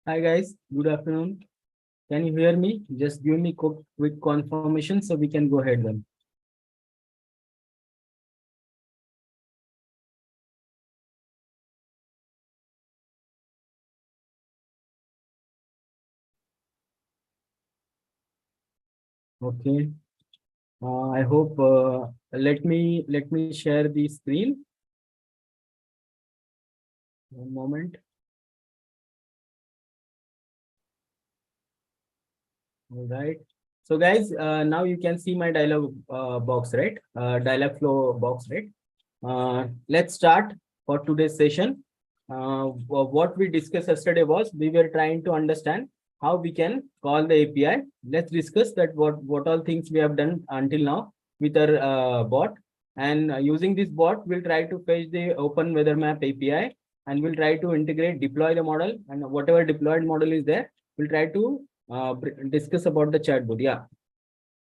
Hi guys, good afternoon. Can you hear me? Just give me quick confirmation so we can go ahead then. Okay. I hope let me share the screen. One moment. All right. So guys, now you can see my dialog box, right? Dialog flow box, right? Let's start for today's session. What we discussed yesterday was we were trying to understand how we can call the API. Let's discuss that what all things we have done until now with our bot. And using this bot, we'll try to fetch the open weather map API and we'll try to integrate, deploy the model, and whatever deployed model is there, we'll try to discuss about the chatbot. Yeah.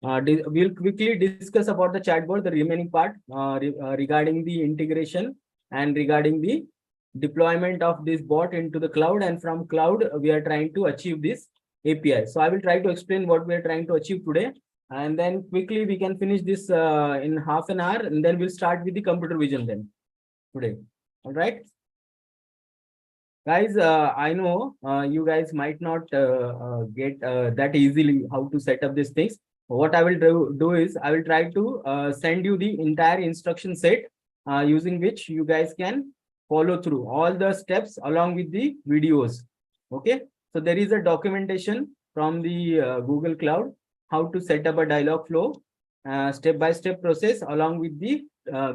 We'll quickly discuss about the chatbot, the remaining part regarding the integration and regarding the deployment of this bot into the cloud. And from cloud, we are trying to achieve this API. So I will try to explain what we are trying to achieve today. And then quickly we can finish this in half an hour. And then we'll start with the computer vision then today. All right. Guys, I know you guys might not get that easily how to set up these things. What I will do is I will try to send you the entire instruction set using which you guys can follow through all the steps along with the videos. Okay. So there is a documentation from the Google Cloud, how to set up a dialog flow, step-by-step process along with the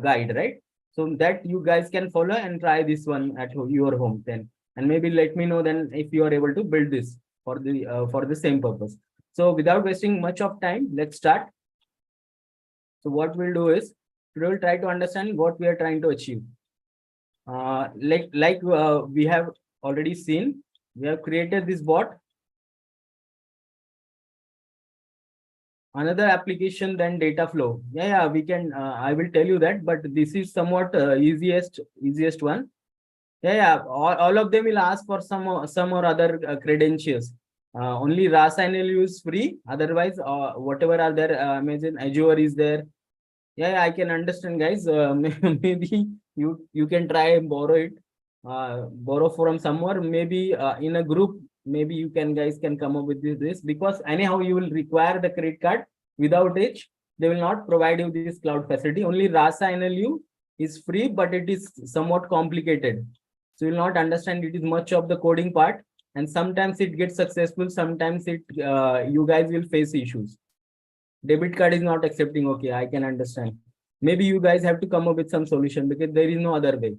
guide, right? So that you guys can follow and try this one at your home then. And maybe let me know then if you are able to build this for the same purpose. So without wasting much of time, let's start. So what we'll do is we will try to understand what we are trying to achieve. We have already seen, we have created this bot. Another application than data flow. Yeah, we can. I will tell you that, but this is somewhat easiest one. Yeah, all of them will ask for some or other credentials. Only Rasa NLU is free. Otherwise, whatever are there, Amazon Azure is there. Yeah, I can understand, guys. Maybe you can try and borrow it, borrow from somewhere. Maybe in a group, maybe you guys can come up with this because anyhow you will require the credit card. Without which they will not provide you this cloud facility. Only Rasa NLU is free, but it is somewhat complicated. So you will not understand it is much of the coding part, and sometimes it gets successful. Sometimes you guys will face issues. Debit card is not accepting. Okay, I can understand. Maybe you guys have to come up with some solution because there is no other way.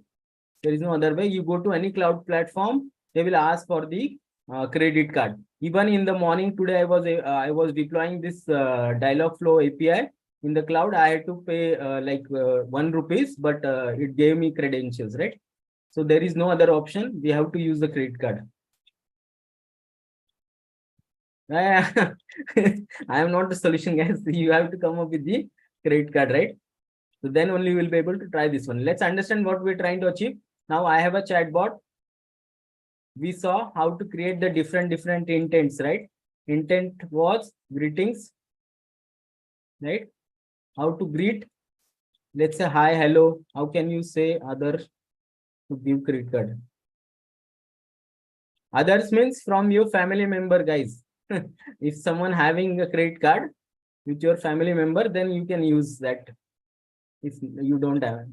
There is no other way. You go to any cloud platform, they will ask for the credit card. Even in the morning today, I was deploying this dialog flow API in the cloud. I had to pay ₹1, but it gave me credentials, right? So there is no other option. We have to use the credit card. I am not the solution, guys. You have to come up with the credit card, right? So then only we'll be able to try this one. Let's understand what we're trying to achieve. Now I have a chatbot. We saw how to create the different intents, right? Intent was greetings, right? How to greet. Let's say hi, hello. How can you say other to give credit card? Others means from your family member, guys. If someone having a credit card with your family member, then you can use that. If you don't have,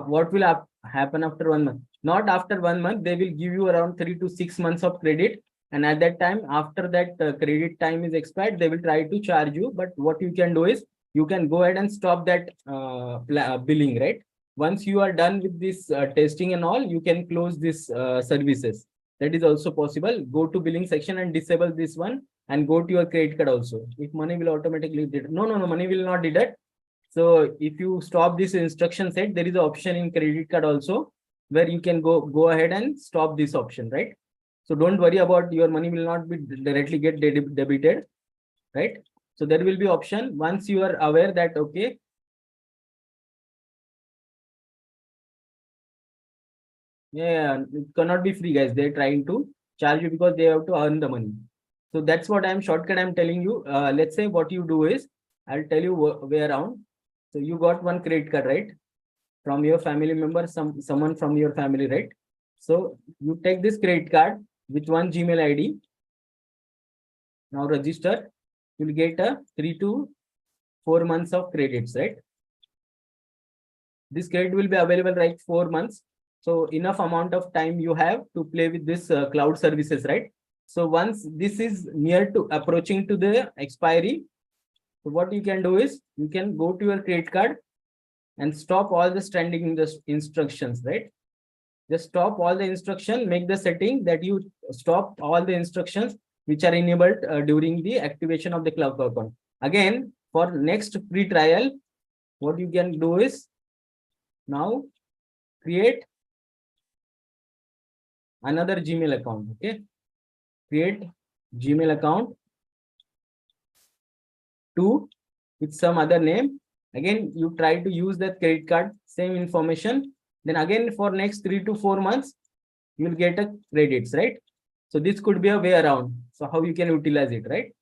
what will happen after 1 month? Not after 1 month, they will give you around 3 to 6 months of credit. And at that time, after that credit time is expired, they will try to charge you. But what you can do is you can go ahead and stop that billing, right? Once you are done with this testing and all, you can close this services. That is also possible. Go to billing section and disable this one and go to your credit card also. If money will automatically deduct. No, money will not deduct. So if you stop this instruction set, there is an option in credit card also where you can go ahead and stop this option, right? So don't worry about your money will not be directly get debited, right? So there will be option once you are aware that, okay, yeah, it cannot be free, guys. They're trying to charge you because they have to earn the money. So that's what I'm telling you. Let's say what you do is, I'll tell you way around. So you got one credit card, right? From your family member, someone from your family, right? So you take this credit card with one Gmail ID. Now register. You'll get a 3 to 4 months of credits, right? This credit will be available right 4 months. So enough amount of time you have to play with this cloud services, right? So once this is near to approaching to the expiry, so what you can do is you can go to your credit card and stop all the standing instructions, right? Just stop all the instruction, make the setting that you stop all the instructions which are enabled during the activation of the cloud account. Again, for next free trial, what you can do is now create another Gmail account. Okay, create Gmail account with some other name. Again, you try to use that credit card, same information. Then again, for next 3 to 4 months, you will get a credits, right? So this could be a way around. So how you can utilize it, right?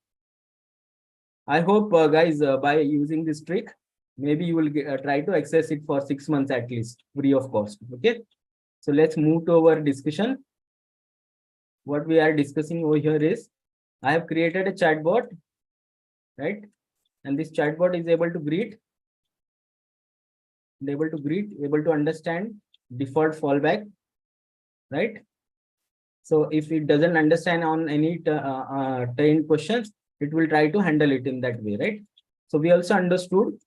I hope guys, by using this trick, maybe you will try to access it for 6 months at least, free of cost. Okay. So let's move to our discussion. What we are discussing over here is, I have created a chatbot, right? And this chatbot is able to greet, able to understand default fallback, right? So if it doesn't understand on any trained questions, it will try to handle it in that way, right? So we also understood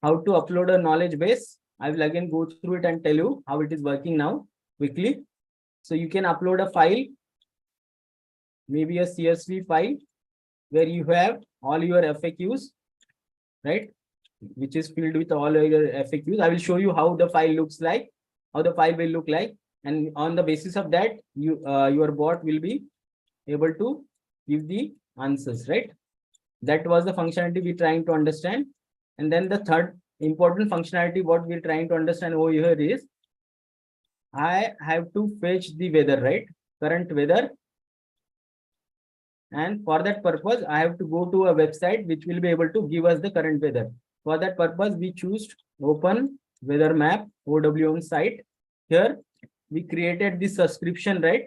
how to upload a knowledge base. I will again go through it and tell you how it is working now quickly. So you can upload a file, maybe a CSV file, where you have all your FAQs, right? Which is filled with all your FAQs. I will show you how the file looks like, how the file will look like. And on the basis of that, your bot will be able to give the answers, right? That was the functionality we're trying to understand. And then the third important functionality, what we're trying to understand over here is, I have to fetch the weather, right? Current weather. And for that purpose, I have to go to a website which will be able to give us the current weather. For that purpose, we choose open weather map OWM site. Here we created this subscription, right?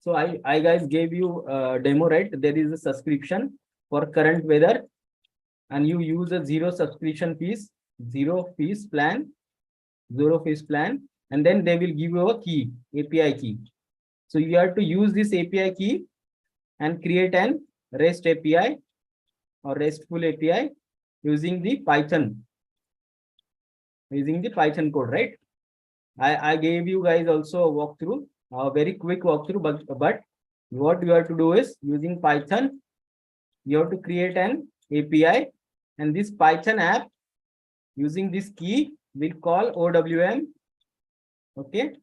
So I guys gave you a demo, right? There is a subscription for current weather, and you use a zero fees plan, and then they will give you a key, API key. So you have to use this API key and create an REST API or RESTful API using the Python code, right? I gave you guys also a walkthrough, a very quick walkthrough, but what you have to do is, using Python, you have to create an API, and this Python app using this key will call OWM. Okay.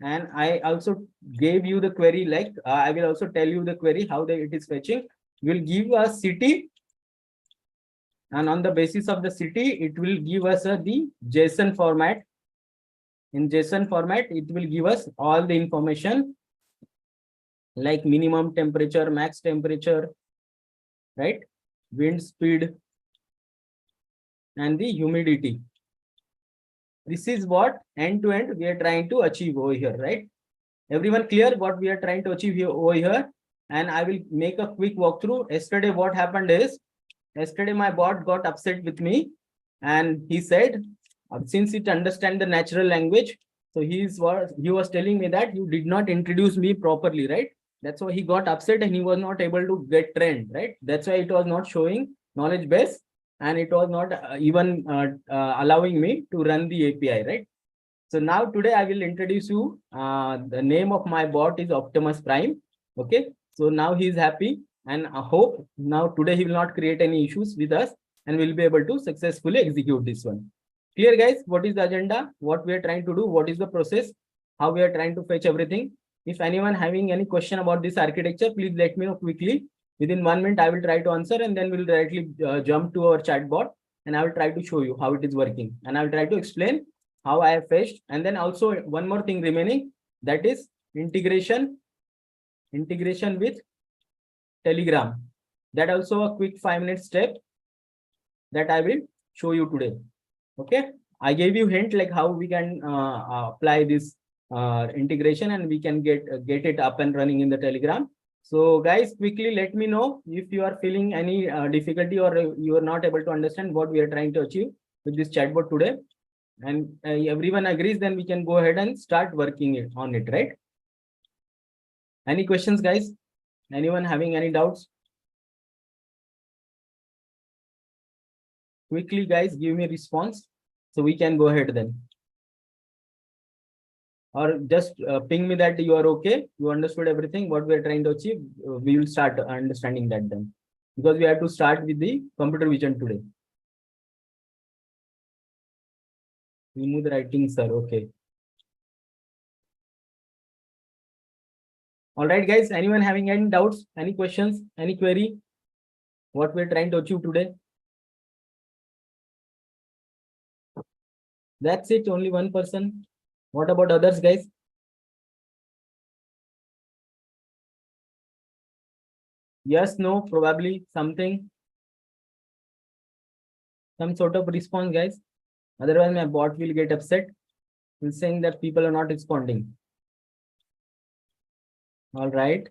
And I also gave you the query, like I will also tell you the query, how it is fetching. Will give a city, and on the basis of the city, it will give us the JSON format. In JSON format, it will give us all the information like minimum temperature, max temperature, right? Wind speed, and the humidity. This is what end-to-end we are trying to achieve over here, right? Everyone clear what we are trying to achieve here over here? And I will make a quick walkthrough. Yesterday, what happened is, yesterday my bot got upset with me, and he said, since it understands the natural language, so he was telling me that you did not introduce me properly, right? That's why he got upset and he was not able to get trained, right? That's why it was not showing knowledge base, and it was not even allowing me to run the API, right? So now today I will introduce you. The name of my bot is Optimus Prime. Okay. So now he is happy, and I hope now today he will not create any issues with us, and we'll be able to successfully execute this one. Clear, guys? What is the agenda? What we are trying to do? What is the process? How we are trying to fetch everything? If anyone having any question about this architecture, please let me know quickly. Within 1 minute, I will try to answer, and then we'll directly jump to our chatbot, and I will try to show you how it is working, and I will try to explain how I have fetched. And then also one more thing remaining, that is integration integration with Telegram. That also a quick 5-minute step that I will show you today. Okay, I gave you hint like how we can apply this integration and we can get it up and running in the Telegram. So guys, quickly let me know if you are feeling any difficulty or you are not able to understand what we are trying to achieve with this chatbot today. And everyone agrees, then we can go ahead and start working on it, right? Any questions, guys? Anyone having any doubts? Quickly, guys, give me a response so we can go ahead then. Or just ping me that you are okay, you understood everything, what we are trying to achieve. We will start understanding that then. Because we have to start with the computer vision today. Remove the writing, sir. Okay. All right, guys. Anyone having any doubts, any questions, any query? What we're trying to achieve today? That's it. Only one person. What about others, guys? Yes, no, probably something. Some sort of response, guys. Otherwise, my bot will get upset. He's saying that people are not responding. All right.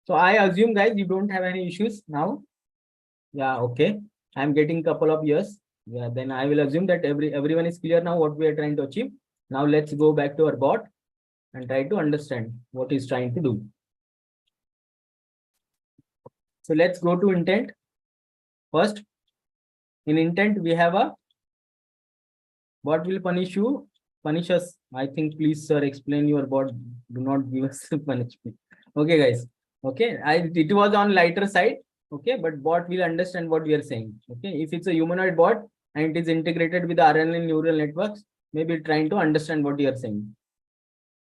So I assume, guys, you don't have any issues now. Yeah, okay. I'm getting couple of years. Yeah, then I will assume that everyone is clear now what we are trying to achieve. Now let's go back to our bot and try to understand what he's trying to do. So let's go to intent. First, in intent, we have a bot will punish you, punish us. I think, please, sir, explain your bot. Do not give us punishment. Okay, guys. Okay, it was on lighter side. Okay, but bot will understand what we are saying. Okay, if it's a humanoid bot and it is integrated with the RNN neural networks, maybe trying to understand what you are saying.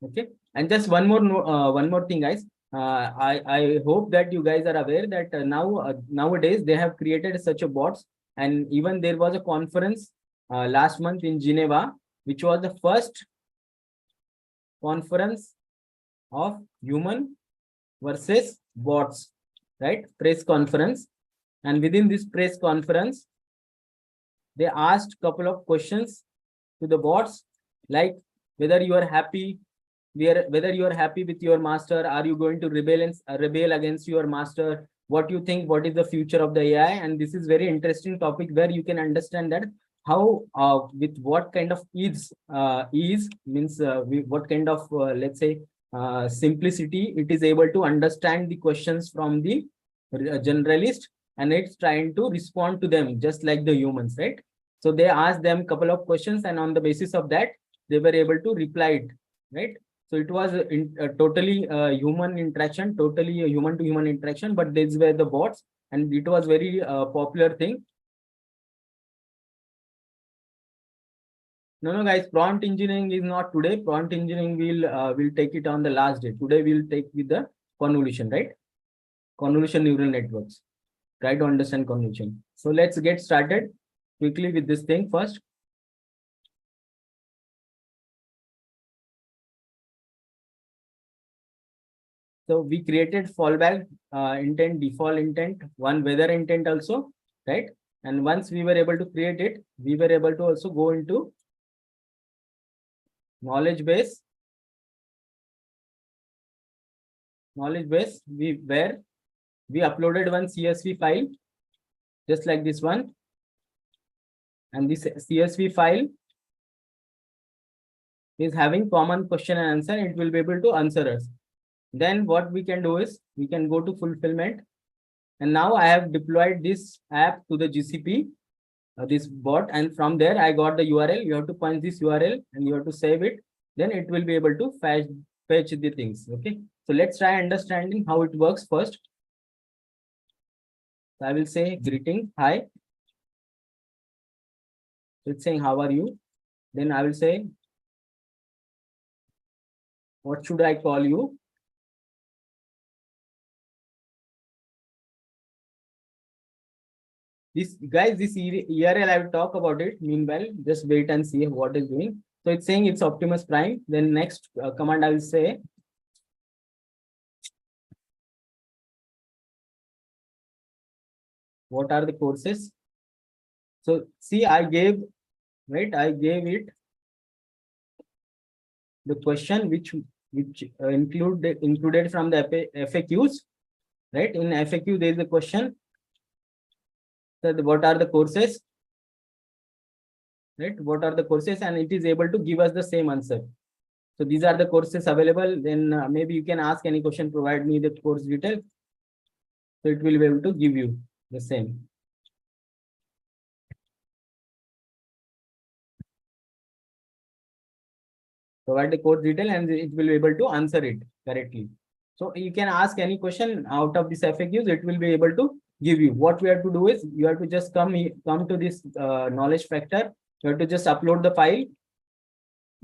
Okay, and just one more thing, guys. I hope that you guys are aware that nowadays they have created such a bots, and even there was a conference last month in Geneva, which was the first conference of human versus bots, right? Press conference, and within this press conference, they asked couple of questions to the bots, like whether you are happy, whether you are happy with your master, are you going to rebel against your master, what you think, what is the future of the AI? And this is very interesting topic where you can understand that how with what kind of ease means what kind of let's say simplicity it is able to understand the questions from the generalist, and it's trying to respond to them just like the humans, right? So they asked them a couple of questions, and on the basis of that they were able to reply it, right? So it was totally human interaction, totally a human to human interaction, but these were the bots, and it was very popular thing. No, guys, prompt engineering is not today. Prompt engineering will take it on the last day. Today we'll take with the convolution, right? Convolution neural networks. Try to understand convolution. So let's get started quickly with this thing first. So we created fallback intent, default intent, one weather intent also, right? And once we were able to create it, we were able to also go into knowledge base. Knowledge base, we uploaded one CSV file, just like this one. And this CSV file is having common question and answer. It will be able to answer us. Then what we can do is we can go to fulfillment. And now I have deployed this app to the GCP, this bot, and from there I got the URL. You have to punch this URL and you have to save it. Then it will be able to fetch the things. Okay. So let's try understanding how it works first. So I will say greeting, hi. It's saying how are you? Then I will say, what should I call you? This guys, this URL I will talk about it. Meanwhile, just wait and see what is doing. So it's saying it's Optimus Prime. Then next command I will say what are the courses? So see, I gave it the question which included from the FAQs, right? In FAQ there is a question that what are the courses, right? What are the courses, and it is able to give us the same answer. So these are the courses available. Then maybe you can ask any question, provide me the course detail. So it will be able to give you the same. Provide the course detail and it will be able to answer it correctly. So you can ask any question out of this FAQs, it will be able to give you. What we have to do is you have to just come to this knowledge factor. You have to just upload the file.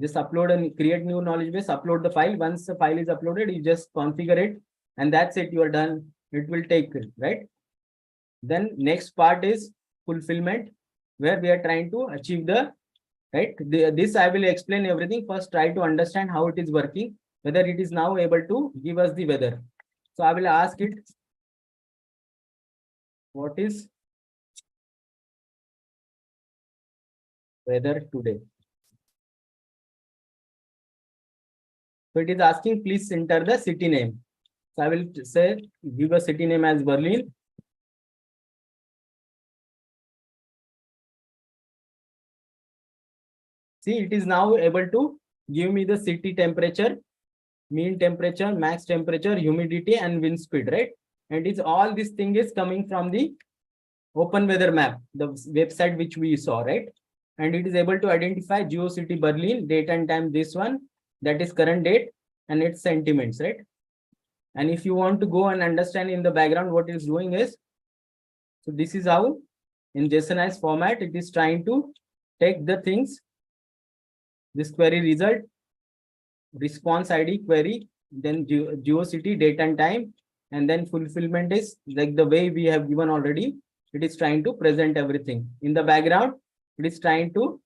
Just upload and create new knowledge base, upload the file. Once the file is uploaded, you just configure it and that's it, you are done. It will take, right? Then next part is fulfillment, where we are trying to achieve the, right? This I will explain everything. First, try to understand how it is working, whether it is now able to give us the weather. So I will ask it, what is weather today? So it is asking, please enter the city name. So I will say, give a city name as Berlin. See, it is now able to give me the city temperature, mean temperature, max temperature, humidity, and wind speed, right? And it's all this thing is coming from the Open Weather Map, the website which we saw, right? And it is able to identify GeoCity Berlin, date and time, this one, that is current date, and its sentiments, right? And if you want to go and understand in the background what it is doing is, so this is how in JSONized format, it is trying to take the things, this query result, response ID query, then GeoCity, date and time, and then fulfillment is like the way we have given already. It is trying to present everything. In the background, it is trying to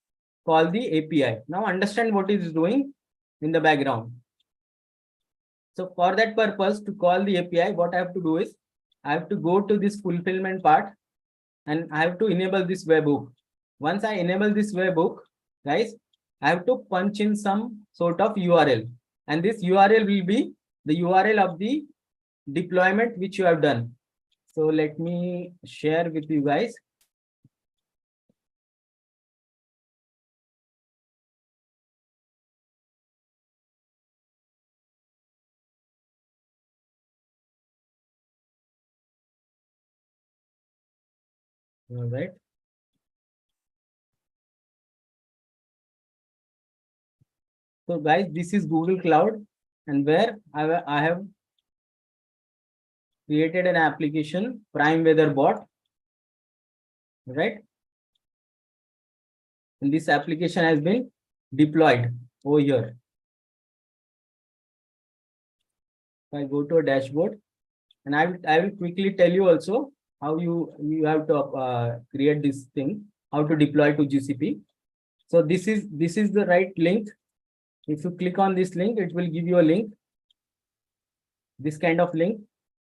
call the API. Now understand what it is doing in the background. So for that purpose, to call the API, what I have to do is, I have to go to this fulfillment part and I have to enable this webhook. Once I enable this webhook, guys, I have to punch in some sort of URL. And this URL will be the URL of the deployment which you have done. So let me share with you guys. All right. So guys, this is Google Cloud, and where I have created an application, Prime Weather Bot, right? And this application has been deployed over here. If I go to a dashboard, and I will quickly tell you also how you have to create this thing, how to deploy to GCP. So this is the right link. If you click on this link, it will give you a link, this kind of link.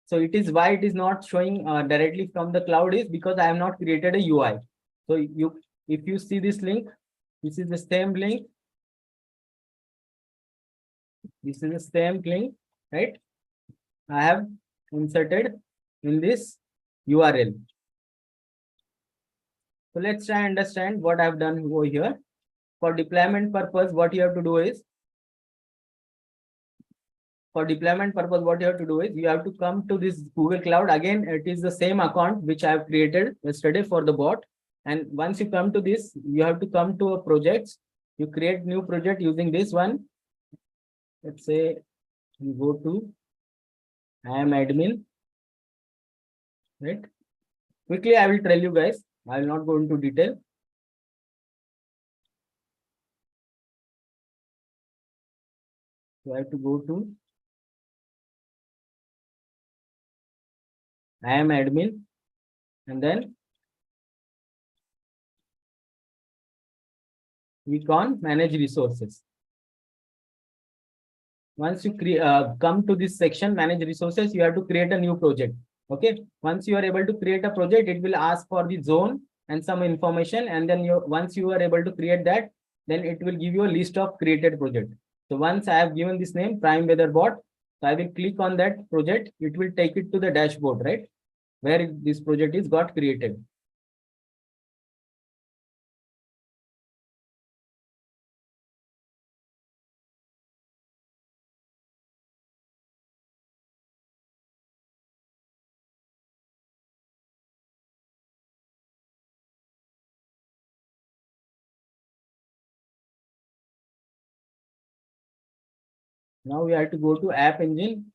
So it is why it is not showing directly from the cloud is because I have not created a UI. So if you see this link, this is the same link. This is the same link, right? I have inserted in this URL. So let's try and understand what I've done over here. For deployment purpose, what you have to do is, you have to come to this Google Cloud. Again, it is the same account which I have created yesterday for the bot. And once you come to this, you have to come to a project. You create new project using this one. Let's say you go to I am admin, right? Quickly, I will tell you guys. I will not go into detail. So I have to go to I am admin, and then click on manage resources. Once you come to this section, manage resources, you have to create a new project. Okay. Once you are able to create a project, it will ask for the zone and some information. And then once you are able to create that, then it will give you a list of created project. So once I have given this name, Prime Weather Bot, so I will click on that project. It will take it to the dashboard, right? Where this project is got created. Now we have to go to App Engine.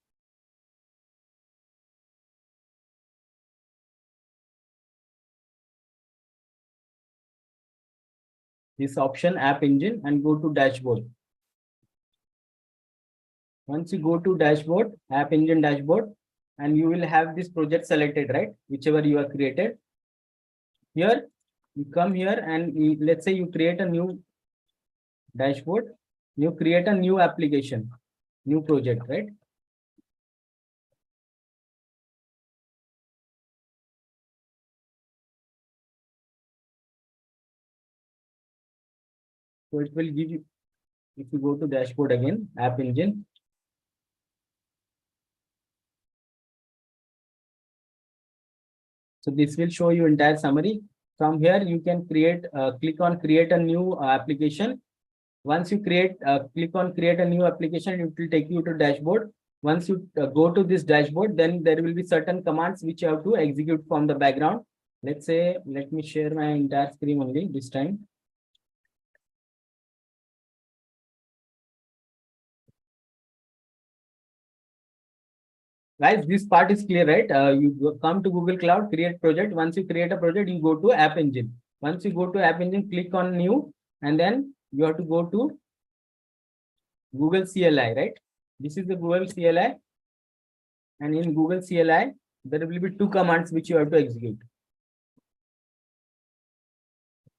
This option App Engine and go to Dashboard. Once you go to Dashboard, App Engine Dashboard, and you will have this project selected, right? Whichever you have created. Here, you come here and let's say you create a new dashboard, you create a new application, new project, right? So it will give you, if you go to dashboard again, App Engine. So this will show you entire summary. From here, you can create, click on create a new application. Once you create, click on create a new application, it will take you to dashboard. Once you go to this dashboard, then there will be certain commands which you have to execute from the background. Let's say, let me share my entire screen only this time. Guys, this part is clear, right? You come to Google Cloud, create project. Once you create a project, you go to App Engine. Once you go to App Engine, click on new, and then you have to go to Google CLI, right? This is the Google CLI. And in Google CLI, there will be two commands which you have to execute.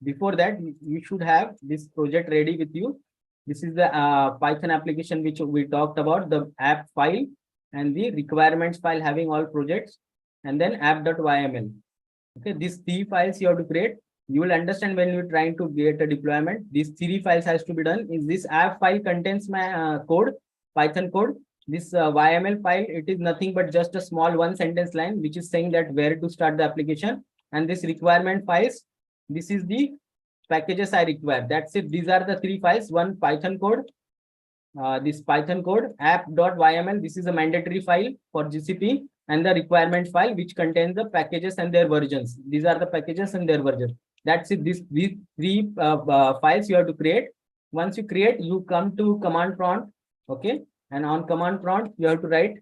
Before that, you should have this project ready with you. This is the Python application which we talked about, the app file and the requirements file having all projects, and then app.yml. Okay, these three files you have to create. You will understand when you're trying to get a deployment. These three files has to be done. Is this app file contains my code, Python code. This YML file, it is nothing but just a small one sentence line which is saying that where to start the application. And this requirement files, this is the packages I require. That's it. These are the three files. One Python code, this Python code app.yml. This is a mandatory file for GCP, and the requirement file which contains the packages and their versions. These are the packages and their versions. That's it. These three files you have to create. Once you create, you come to command prompt. Okay. And on command prompt, you have to write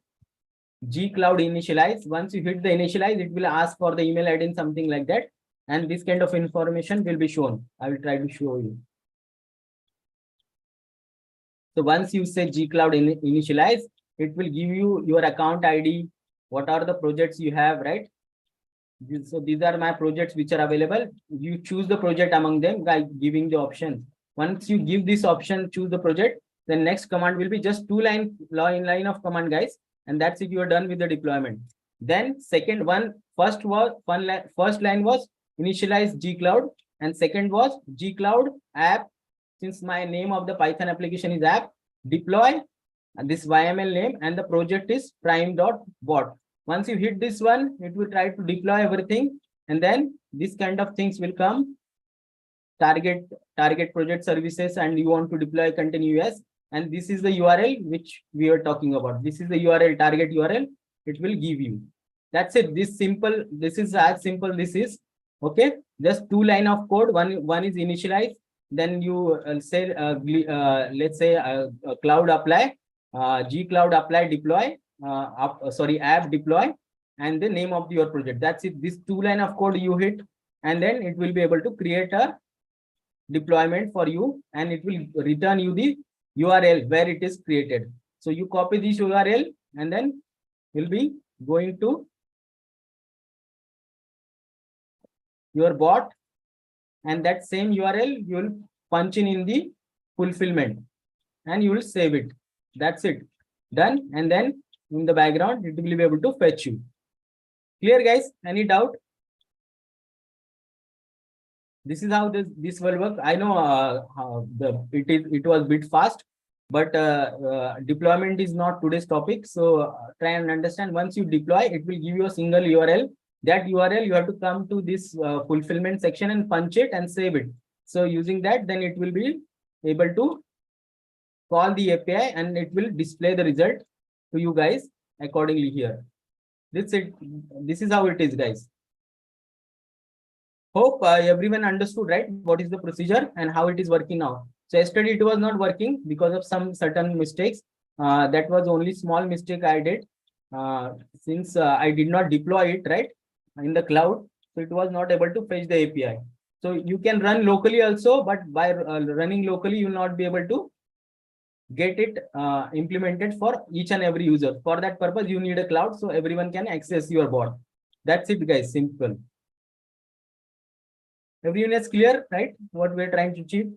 gcloud initialize. Once you hit the initialize, it will ask for the email ID and something like that. And this kind of information will be shown. I will try to show you. So once you say gcloud initialize, it will give you your account ID, what are the projects you have, right? So these are my projects which are available. You choose the project among them by giving the option. Once you give this option, choose the project, the next command will be just line of command, guys. And that's it, you are done with the deployment. Then first line was initialize gcloud, and second was gcloud app. Since my name of the Python application is app, deploy this YML name, and the project is prime.bot. Once you hit this one, it will try to deploy everything, and then this kind of things will come. Target project services, and you want to deploy content US, and this is the URL which we are talking about. This is the URL, target URL. It will give you. That's it. This is as simple this is. Okay, just two line of code. One is initialize. Then you say let's say cloud apply, gcloud apply deploy, app deploy, and the name of your project. That's it. This two line of code you hit, and then it will be able to create a deployment for you, and it will return you the URL where it is created. So you copy this URL, and then you'll be going to your bot, and that same URL you will punch in the fulfillment, and you will save it. That's it. Done. And then in the background, it will be able to fetch you. Clear, guys? Any doubt? This is how this will work. I know it was a bit fast, but deployment is not today's topic. So try and understand. Once you deploy, it will give you a single URL. That URL you have to come to this fulfillment section and punch it and save it. So using that, then it will be able to call the API and it will display the result to you guys accordingly here. This is how it is, guys. Hope everyone understood, right? What is the procedure and how it is working now. So yesterday it was not working because of some certain mistakes. That was only small mistake I did. Since I did not deploy it right in the cloud, so it was not able to fetch the API. So you can run locally also, but by running locally, you will not be able to get it implemented for each and every user. For that purpose, you need a cloud so everyone can access your bot. That's it, guys. Simple. Everyone is clear, right? What we're trying to achieve.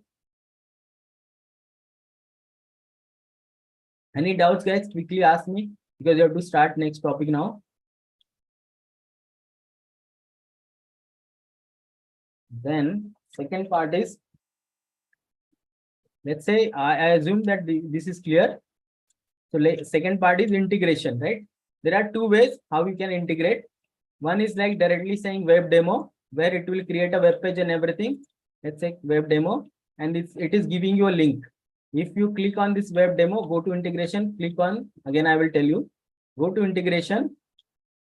Any doubts, guys? Quickly ask me because you have to start next topic now. Then second part is, let's say I assume that this is clear. So second part is integration, right? There are two ways how you can integrate. One is like directly saying web demo, where it will create a web page and everything. Let's say web demo, and it is giving you a link. If you click on this web demo, go to integration, click on, again, I will tell you, go to integration.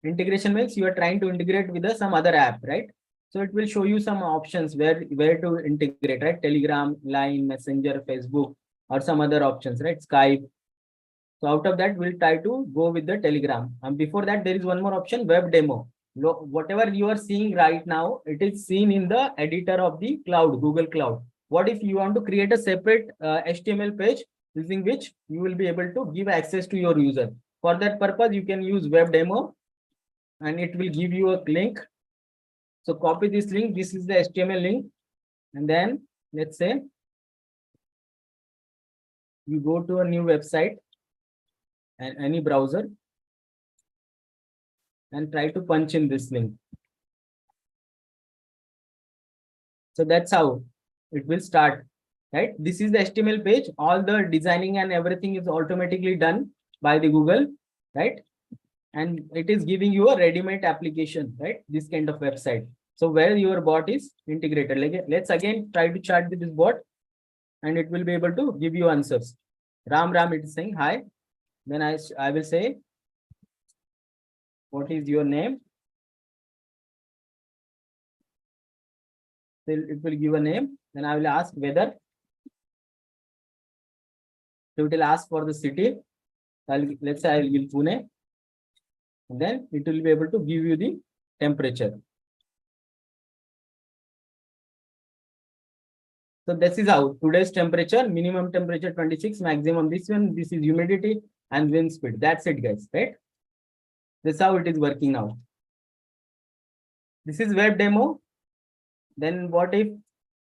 Integration means you are trying to integrate with some other app, right? So it will show you some options where to integrate, right? Telegram, Line, Messenger, Facebook, or some other options, right? Skype. So out of that, we'll try to go with the Telegram. And before that, there is one more option, web demo. Whatever you are seeing right now, it is seen in the editor of the cloud, Google Cloud. What if you want to create a separate HTML page using which you will be able to give access to your user? For that purpose, you can use web demo and it will give you a link. So copy this link. This is the HTML link. And then let's say you go to a new website and any browser and try to punch in this link. So that's how it will start, right? This is the HTML page. All the designing and everything is automatically done by the Google, right? And it is giving you a ready-made application, right? This kind of website. So where your bot is integrated. Like, let's again try to chat with this bot and it will be able to give you answers. Ram, it is saying hi. Then I will say, what is your name? It will give a name. Then I will ask whether. So it will ask for the city. Let's say I will give Pune. And then it will be able to give you the temperature. So this is how today's temperature, minimum temperature 26, maximum this one, this is humidity and wind speed. That's it, guys, right? This is how it is working now. This is web demo. Then what if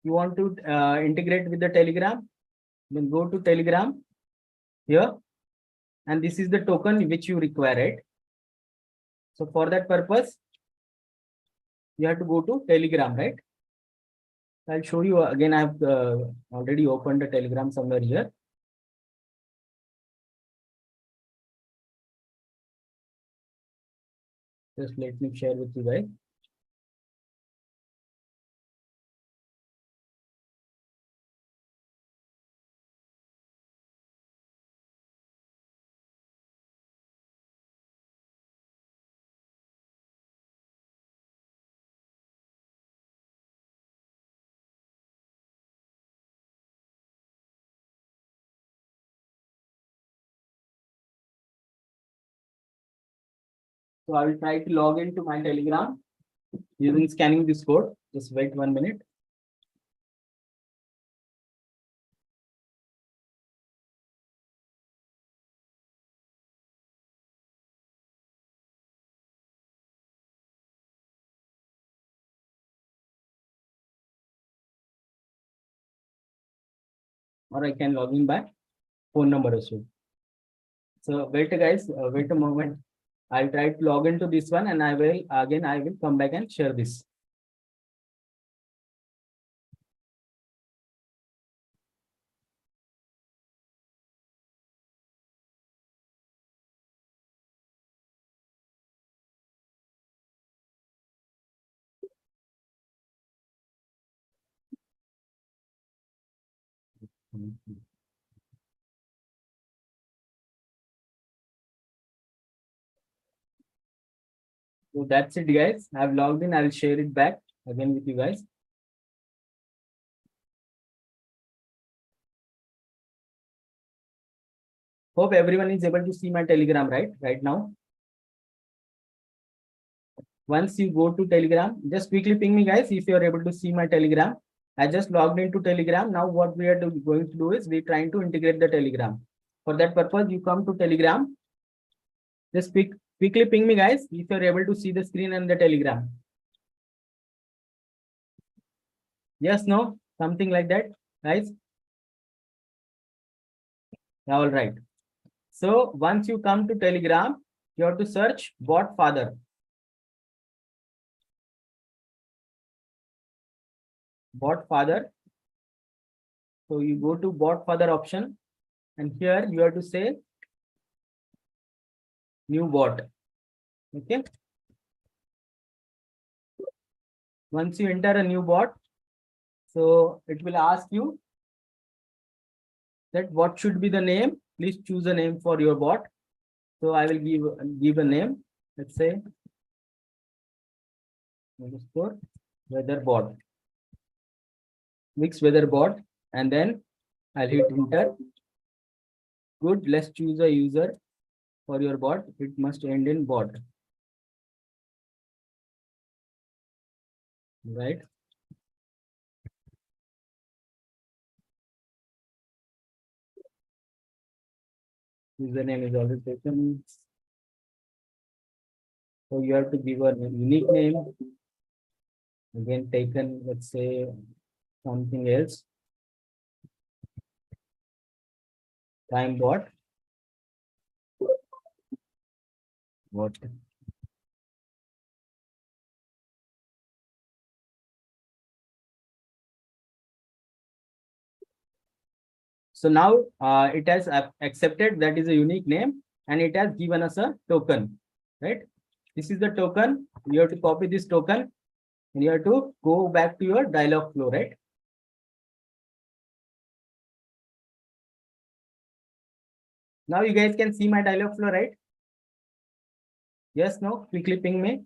you want to integrate with the Telegram? Then go to Telegram here. And this is the token which you require, right? So for that purpose, you have to go to Telegram, right? I'll show you again. I've already opened the Telegram somewhere here. Just let me share with you guys. So I will try to log into my Telegram using scanning this code. Just wait 1 minute. Or I can log in by phone number also. So wait, guys, wait a moment. I'll try to log into this one, and I will come back and share this. So that's it, guys. I've logged in. I'll share it back again with you guys. Hope everyone is able to see my Telegram right now. Once you go to Telegram, just quickly ping me, guys, if you're able to see my Telegram. I just logged into Telegram. Now what we are going to do is we're trying to integrate the Telegram. For that purpose, you come to Telegram. Just quickly ping me, guys, if you're able to see the screen and the Telegram. Yes, no, something like that, guys. Yeah, all right. So once you come to Telegram, you have to search bot father. Bot father. So you go to bot father option, and here you have to say new bot. Okay. Once you enter a new bot, so it will ask you that what should be the name. Please choose a name for your bot. So I will give a name. Let's say underscore weather bot, mixed weather bot, and then I'll hit enter. Good. Let's choose a user for your bot. It must end in bot. Right. Username is already taken. So you have to give a unique name. Again, taken, let's say something else. Time bot. What? So now it has accepted that is a unique name, and it has given us a token, right? This is the token. You have to copy this token, and you have to go back to your dialog flow, right? Now you guys can see my dialog flow, right? Yes, no, quickly ping me.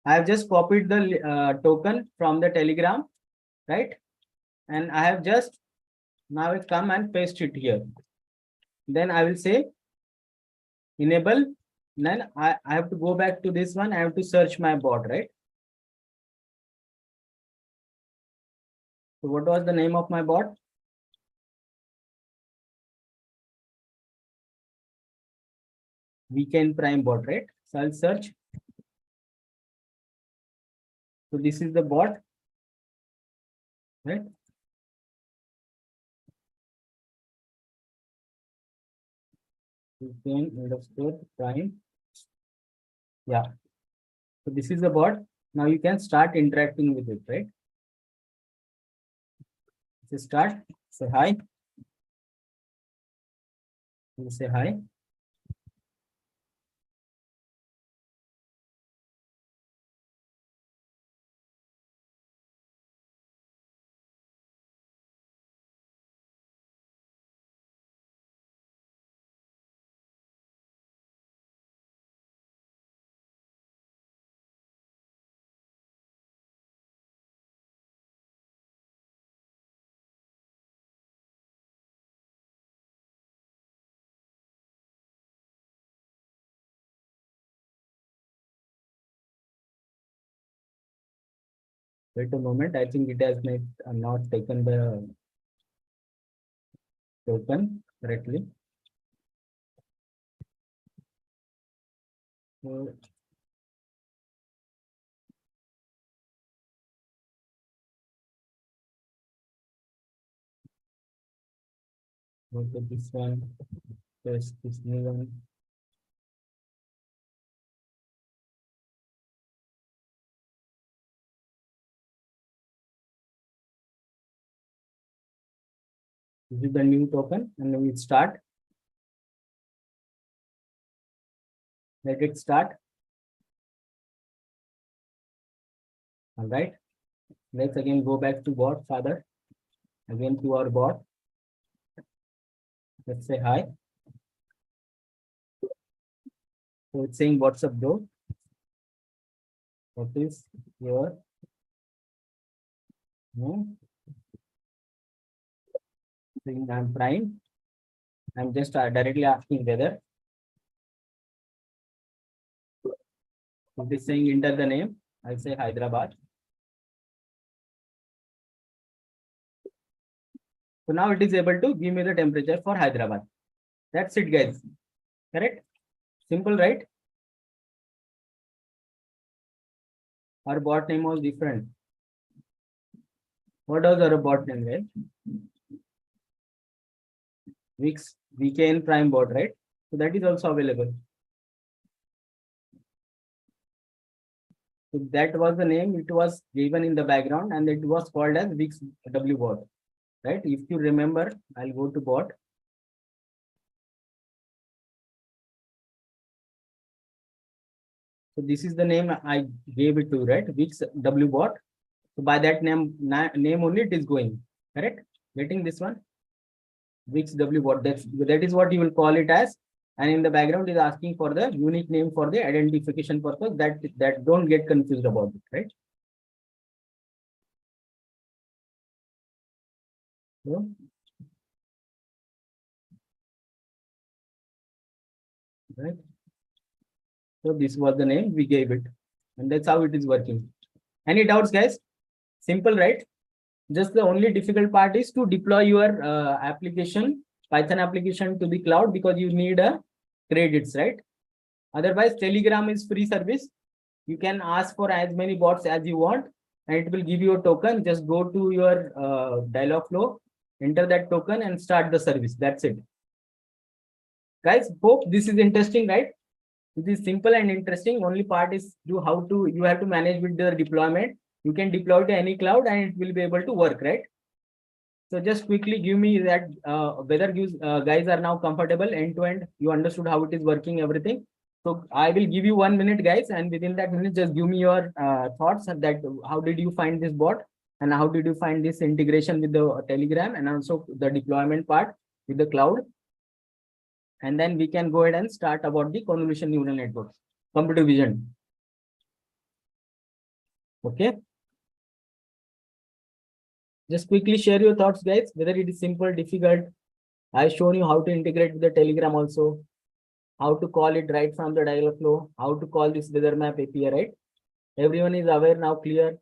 I have just copied the token from the Telegram, right? And I have just now come and paste it here. Then I will say enable. Then I have to go back to this one. I have to search my bot, right? So what was the name of my bot? Weekend Prime bot, right? So I'll search. So this is the bot, right? Weekend underscore Prime. Yeah. So this is the bot. Now you can start interacting with it, right? So start. Say hi. You say hi. Wait a moment. I think it has not taken the token correctly. So go to this one. Yes, this new one. This is the new token, and then we start. Let it start. All right. Let's again go back to bot, Father. Again to our bot. Let's say hi. So it's saying what's up, bro? What is your name? Saying I'm Prime. I'm just directly asking whether it is saying enter the name. I say Hyderabad. So now it is able to give me the temperature for Hyderabad. That's it, guys. Correct? Simple, right? Our bot name was different. What was our bot name, right? VKN Prime bot, right? So that is also available. So that was the name. It was given in the background, and it was called as Wix W bot, right? If you remember, I'll go to bot. So this is the name I gave it to, right? Wix W bot. So by that name only it is going, correct? Getting this one? Wix W bot. That is what you will call it as. And in the background is asking for the unique name for the identification purpose. That don't get confused about it, right? So, right. So this was the name we gave it, and that's how it is working. Any doubts, guys? Simple, right? Just the only difficult part is to deploy your application, Python application to the cloud, because you need a credits, right? Otherwise, Telegram is free service. You can ask for as many bots as you want, and it will give you a token. Just go to your dialog flow, enter that token, and start the service. That's it. Guys, hope this is interesting, right? It is simple and interesting. Only part is you have to manage with the deployment. You can deploy to any cloud and it will be able to work, right? So just quickly give me that whether you guys are now comfortable end to end. You understood how it is working, everything. So I will give you 1 minute, guys, and within that minute, just give me your thoughts that how did you find this bot and how did you find this integration with the Telegram and also the deployment part with the cloud. And then we can go ahead and start about the convolution neural networks, computer vision. Okay. Just quickly share your thoughts, guys, whether it is simple, difficult. I've shown you how to integrate with the Telegram also, how to call it right from the dialog flow, how to call this weather map API, right? Everyone is aware now, clear,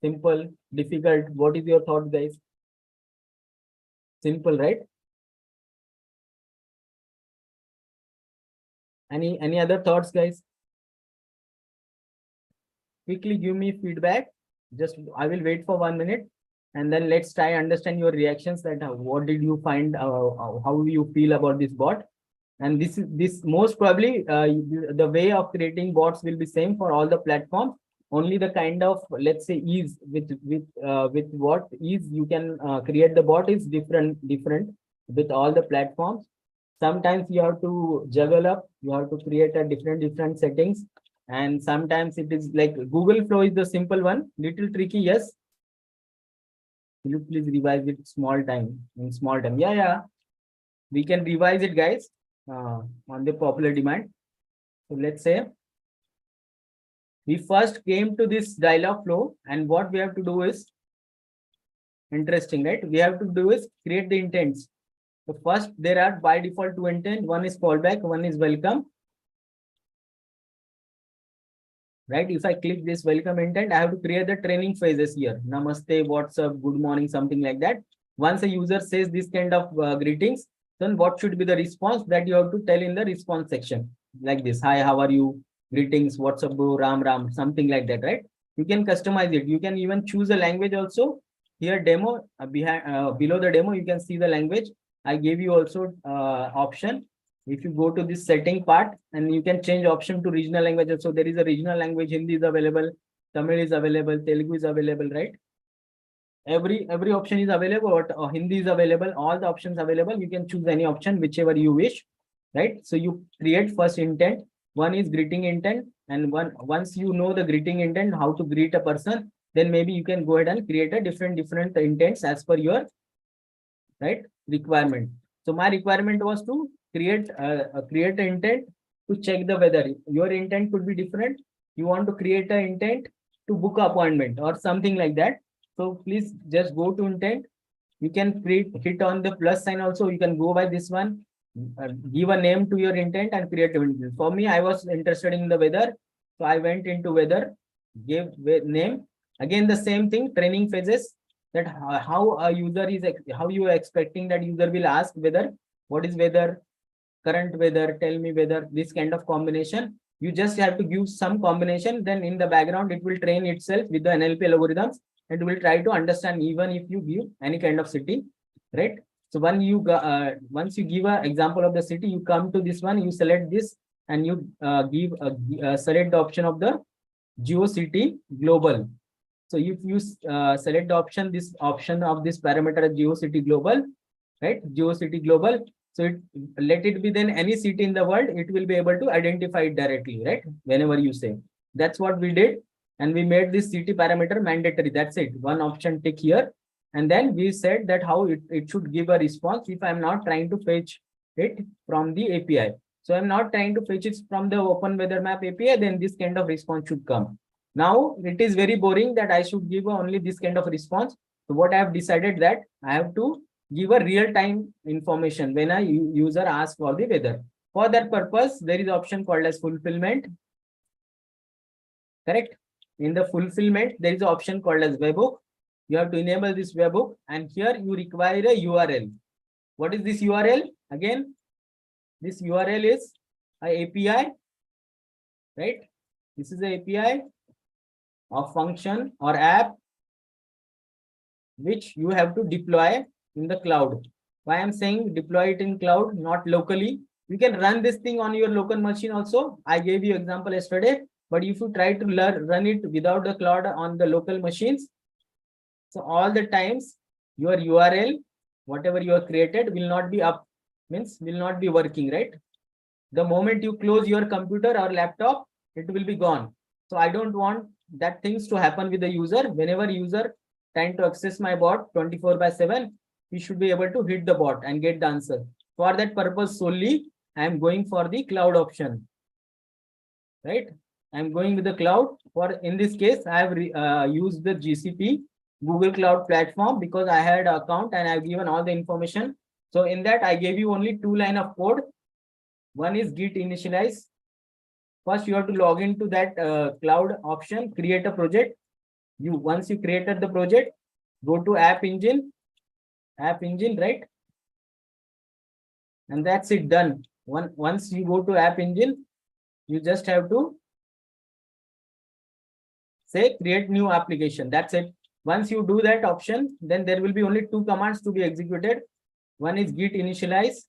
simple, difficult. What is your thought, guys? Simple, right? Any other thoughts, guys? Quickly give me feedback. Just I will wait for 1 minute, and then let's try understand your reactions. That what did you find? How do you feel about this bot? And this most probably the way of creating bots will be same for all the platforms. Only the kind of, let's say, ease with what ease you can create the bot is different with all the platforms. Sometimes you have to juggle up. You have to create a different settings, and sometimes it is like Google Flow is the simple one. Little tricky, yes. Will you please revise it small time in small time? Yeah. We can revise it, guys, on the popular demand. So let's say we first came to this dialog flow, and what we have to do is interesting, right? We have to do is create the intents. So first, there are by default two intent. One is callback, one is welcome. Right? If I click this welcome intent, I have to create the training phases here. Namaste, what's up, good morning, something like that. Once a user says this kind of greetings, then what should be the response that you have to tell in the response section? Like this, hi, how are you? Greetings, what's up, bro, Ram, something like that, right? You can customize it. You can even choose a language also. Here, demo, below the demo, you can see the language. I gave you also option. If you go to this setting part and you can change option to regional language. So there is a regional language, Hindi is available, Tamil is available, Telugu is available, right? Every option is available, or Hindi is available, all the options available. You can choose any option, whichever you wish, right? So you create first intent. One is greeting intent, and once you know the greeting intent, how to greet a person, then maybe you can go ahead and create a different intents as per your requirement. So my requirement was to create an intent to check the weather. Your intent could be different. You want to create an intent to book an appointment or something like that. So please just go to intent. You can hit on the plus sign also. You can go by this one, give a name to your intent and create an intent. For me, I was interested in the weather. So I went into weather, gave name. Again, the same thing, training phases, that how a user is, how you are expecting that user will ask whether, what is weather, current weather, tell me weather, this kind of combination. You just have to give some combination. Then in the background, it will train itself with the NLP algorithms. And will try to understand even if you give any kind of city, right? So when you once you give an example of the city, you come to this one, you select this, and you select the option of the GeoCity global. So if you select the option, this option of this parameter GeoCity global, right? GeoCity global. So let it be then any city in the world, it will be able to identify it directly, right? Whenever you say. That's what we did. And we made this city parameter mandatory. That's it. One option tick here. And then we said that how it should give a response if I'm not trying to fetch it from the API. So I'm not trying to fetch it from the Open Weather Map API, then this kind of response should come. Now it is very boring that I should give only this kind of response. So what I have decided that I have to give a real-time information when a user asks for the weather. For that purpose, there is option called as fulfillment. Correct? In the fulfillment, there is an option called as webhook. You have to enable this webhook, and here you require a URL. What is this URL? Again, this URL is an API, right? This is the API of function or app which you have to deploy in the cloud. Why I'm saying deploy it in cloud, not locally. You can run this thing on your local machine also. I gave you example yesterday. But if you try to run it without the cloud on the local machines, so all the times your URL, whatever you have created, will not be up, means will not be working, right? The moment you close your computer or laptop, it will be gone. So I don't want that things to happen with the user. Whenever user trying to access my bot 24/7, he should be able to hit the bot and get the answer. For that purpose solely, I am going for the cloud option, right? I'm going with the cloud. For in this case, I have used the GCP Google Cloud Platform because I had an account and I've given all the information. So in that, I gave you only 2 lines of code. One is git initialize. First, you have to log into that cloud option, create a project. Once you created the project, go to App Engine, right? And that's it, done. Once you go to App Engine, you just have to say create new application. That's it. Once you do that option, then there will be only 2 commands to be executed. One is git initialize,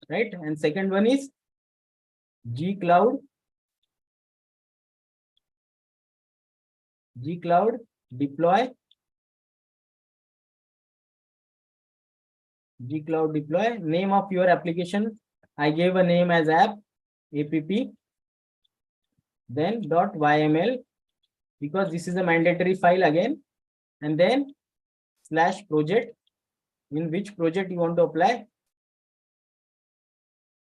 right? And second one is gcloud deploy. Gcloud deploy. Name of your application, I gave a name as app. Then .yml, because this is a mandatory file again, and then /project, in which project you want to apply,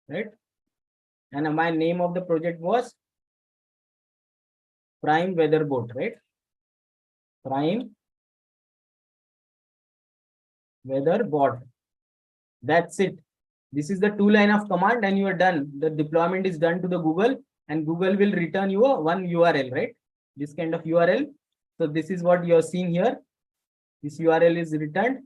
right? And my name of the project was Prime Weather Bot, right? Prime Weather Bot. That's it. This is the 2 line of command and you are done. The deployment is done to the Google, and Google will return you one URL, right? This kind of URL. So this is what you are seeing here. This URL is returned,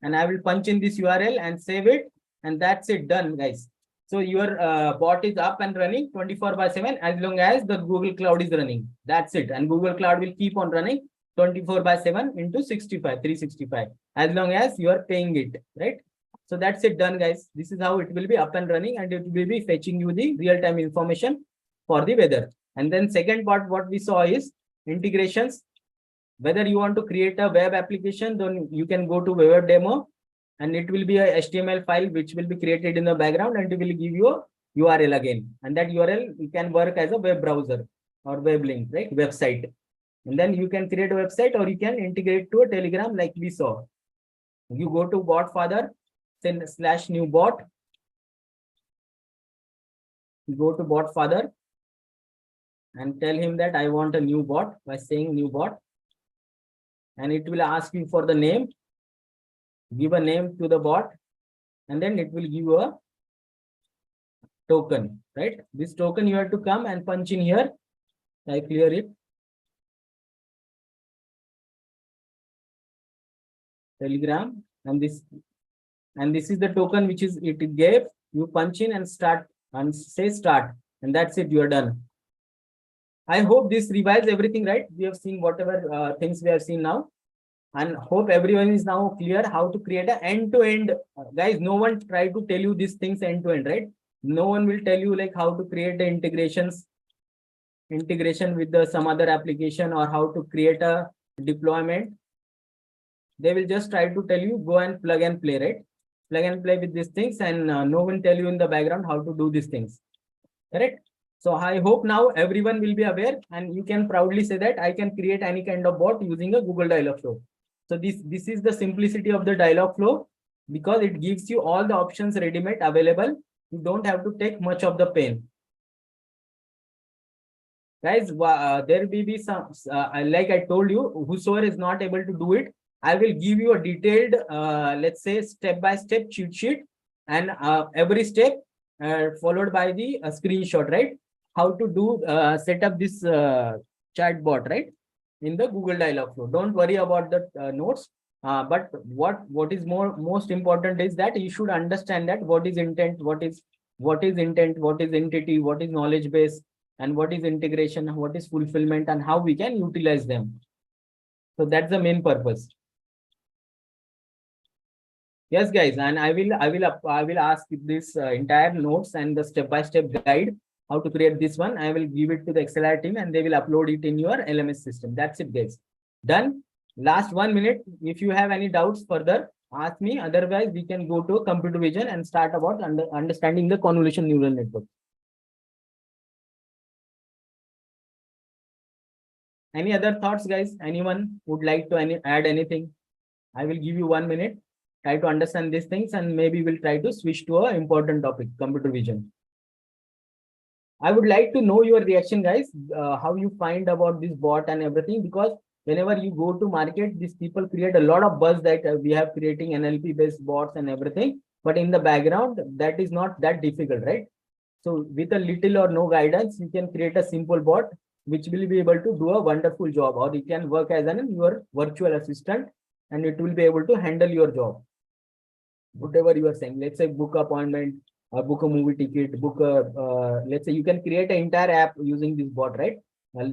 and I will punch in this URL and save it, and that's it, done, guys. So your bot is up and running 24/7 as long as the Google Cloud is running. That's it. And Google Cloud will keep on running 24/7 into 365 as long as you are paying it, right? So that's it, done, guys. This is how it will be up and running, and it will be fetching you the real-time information for the weather. And then second part, what we saw is integrations. Whether you want to create a web application, then you can go to web demo, and it will be a HTML file which will be created in the background, and it will give you a URL again. And that URL you can work as a web browser or web link, right? Website. And then you can create a website, or you can integrate to a Telegram like we saw. You go to bot father, then /new bot. You go to bot father and tell him that I want a new bot by saying new bot. And it will ask you for the name. Give a name to the bot, and then it will give you a token, right? This token you have to come and punch in here. I clear it. Telegram, and this is the token which is it gave. You punch in and start and say start, and that's it. You are done. I hope this revives everything, right? We have seen whatever things we have seen now, and hope everyone is now clear how to create an end-to-end. Guys, no one try to tell you these things end-to-end, right? No one will tell you like how to create the integration with the some other application, or how to create a deployment. They will just try to tell you go and plug and play, right? Plug and play with these things, and no one tell you in the background how to do these things, correct? So I hope now everyone will be aware, and you can proudly say that I can create any kind of bot using a Google Dialogflow. So this is the simplicity of the Dialogflow, because it gives you all the options ready-made available. You don't have to take much of the pain. Guys, there will be some, like I told you, whosoever is not able to do it, I will give you a detailed, let's say, step-by-step cheat sheet, and every step followed by the screenshot, right? How to do set up this chat bot, right? In the Google Dialogflow. Don't worry about the notes. But what is most important is that you should understand that what is intent, what is intent, what is entity, what is knowledge base, and what is integration, what is fulfillment, and how we can utilize them. So that's the main purpose. Yes, guys, and I will ask this entire notes and the step-by-step guide how to create this one. I will give it to the ExcelR team, and they will upload it in your LMS system. That's it, guys. Done. Last 1 minute. If you have any doubts further, ask me. Otherwise, we can go to computer vision and start about understanding the convolution neural network. Any other thoughts, guys? Anyone would like to add anything? I will give you 1 minute. Try to understand these things, and maybe we'll try to switch to an important topic, computer vision. I would like to know your reaction, guys, how you find about this bot and everything, because whenever you go to market, these people create a lot of buzz that we have creating NLP based bots and everything, but in the background, that is not that difficult, right? So with a little or no guidance, you can create a simple bot which will be able to do a wonderful job, or you can work as your virtual assistant, and it will be able to handle your job. Whatever you are saying, let's say book appointment, or book a movie ticket, book a, let's say you can create an entire app using this bot, right?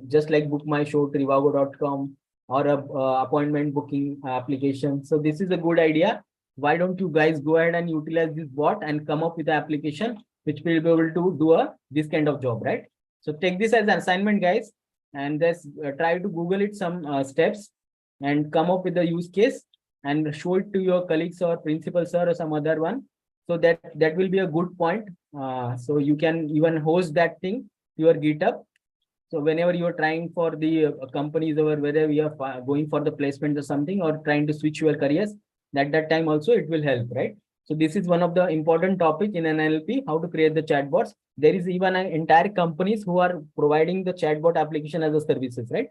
Just like book my show, trivago.com, or a appointment booking application. So this is a good idea. Why don't you guys go ahead and utilize this bot and come up with an application which will be able to do this kind of job, right? So take this as an assignment, guys, and just try to Google it some steps and come up with the use case and show it to your colleagues or principal sir or some other one. So that will be a good point. So you can even host that thing to your GitHub. So whenever you are trying for the companies, or whether you are going for the placement or something, or trying to switch your careers, that time also it will help, right? So this is one of the important topic in NLP, how to create the chatbots. There is even an entire companies who are providing the chatbot application as a services, right?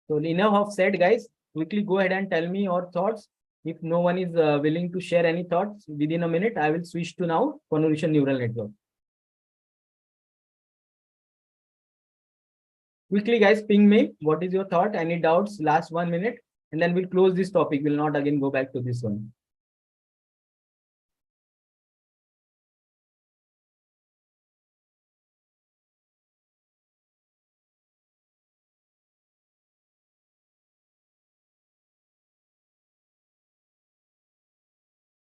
So enough of said, guys. Quickly go ahead and tell me your thoughts. If no one is willing to share any thoughts within a minute, I will switch to now convolution neural network. Quickly, guys, ping me. What is your thought? Any doubts? Last 1 minute, and then we'll close this topic. We'll not again go back to this one.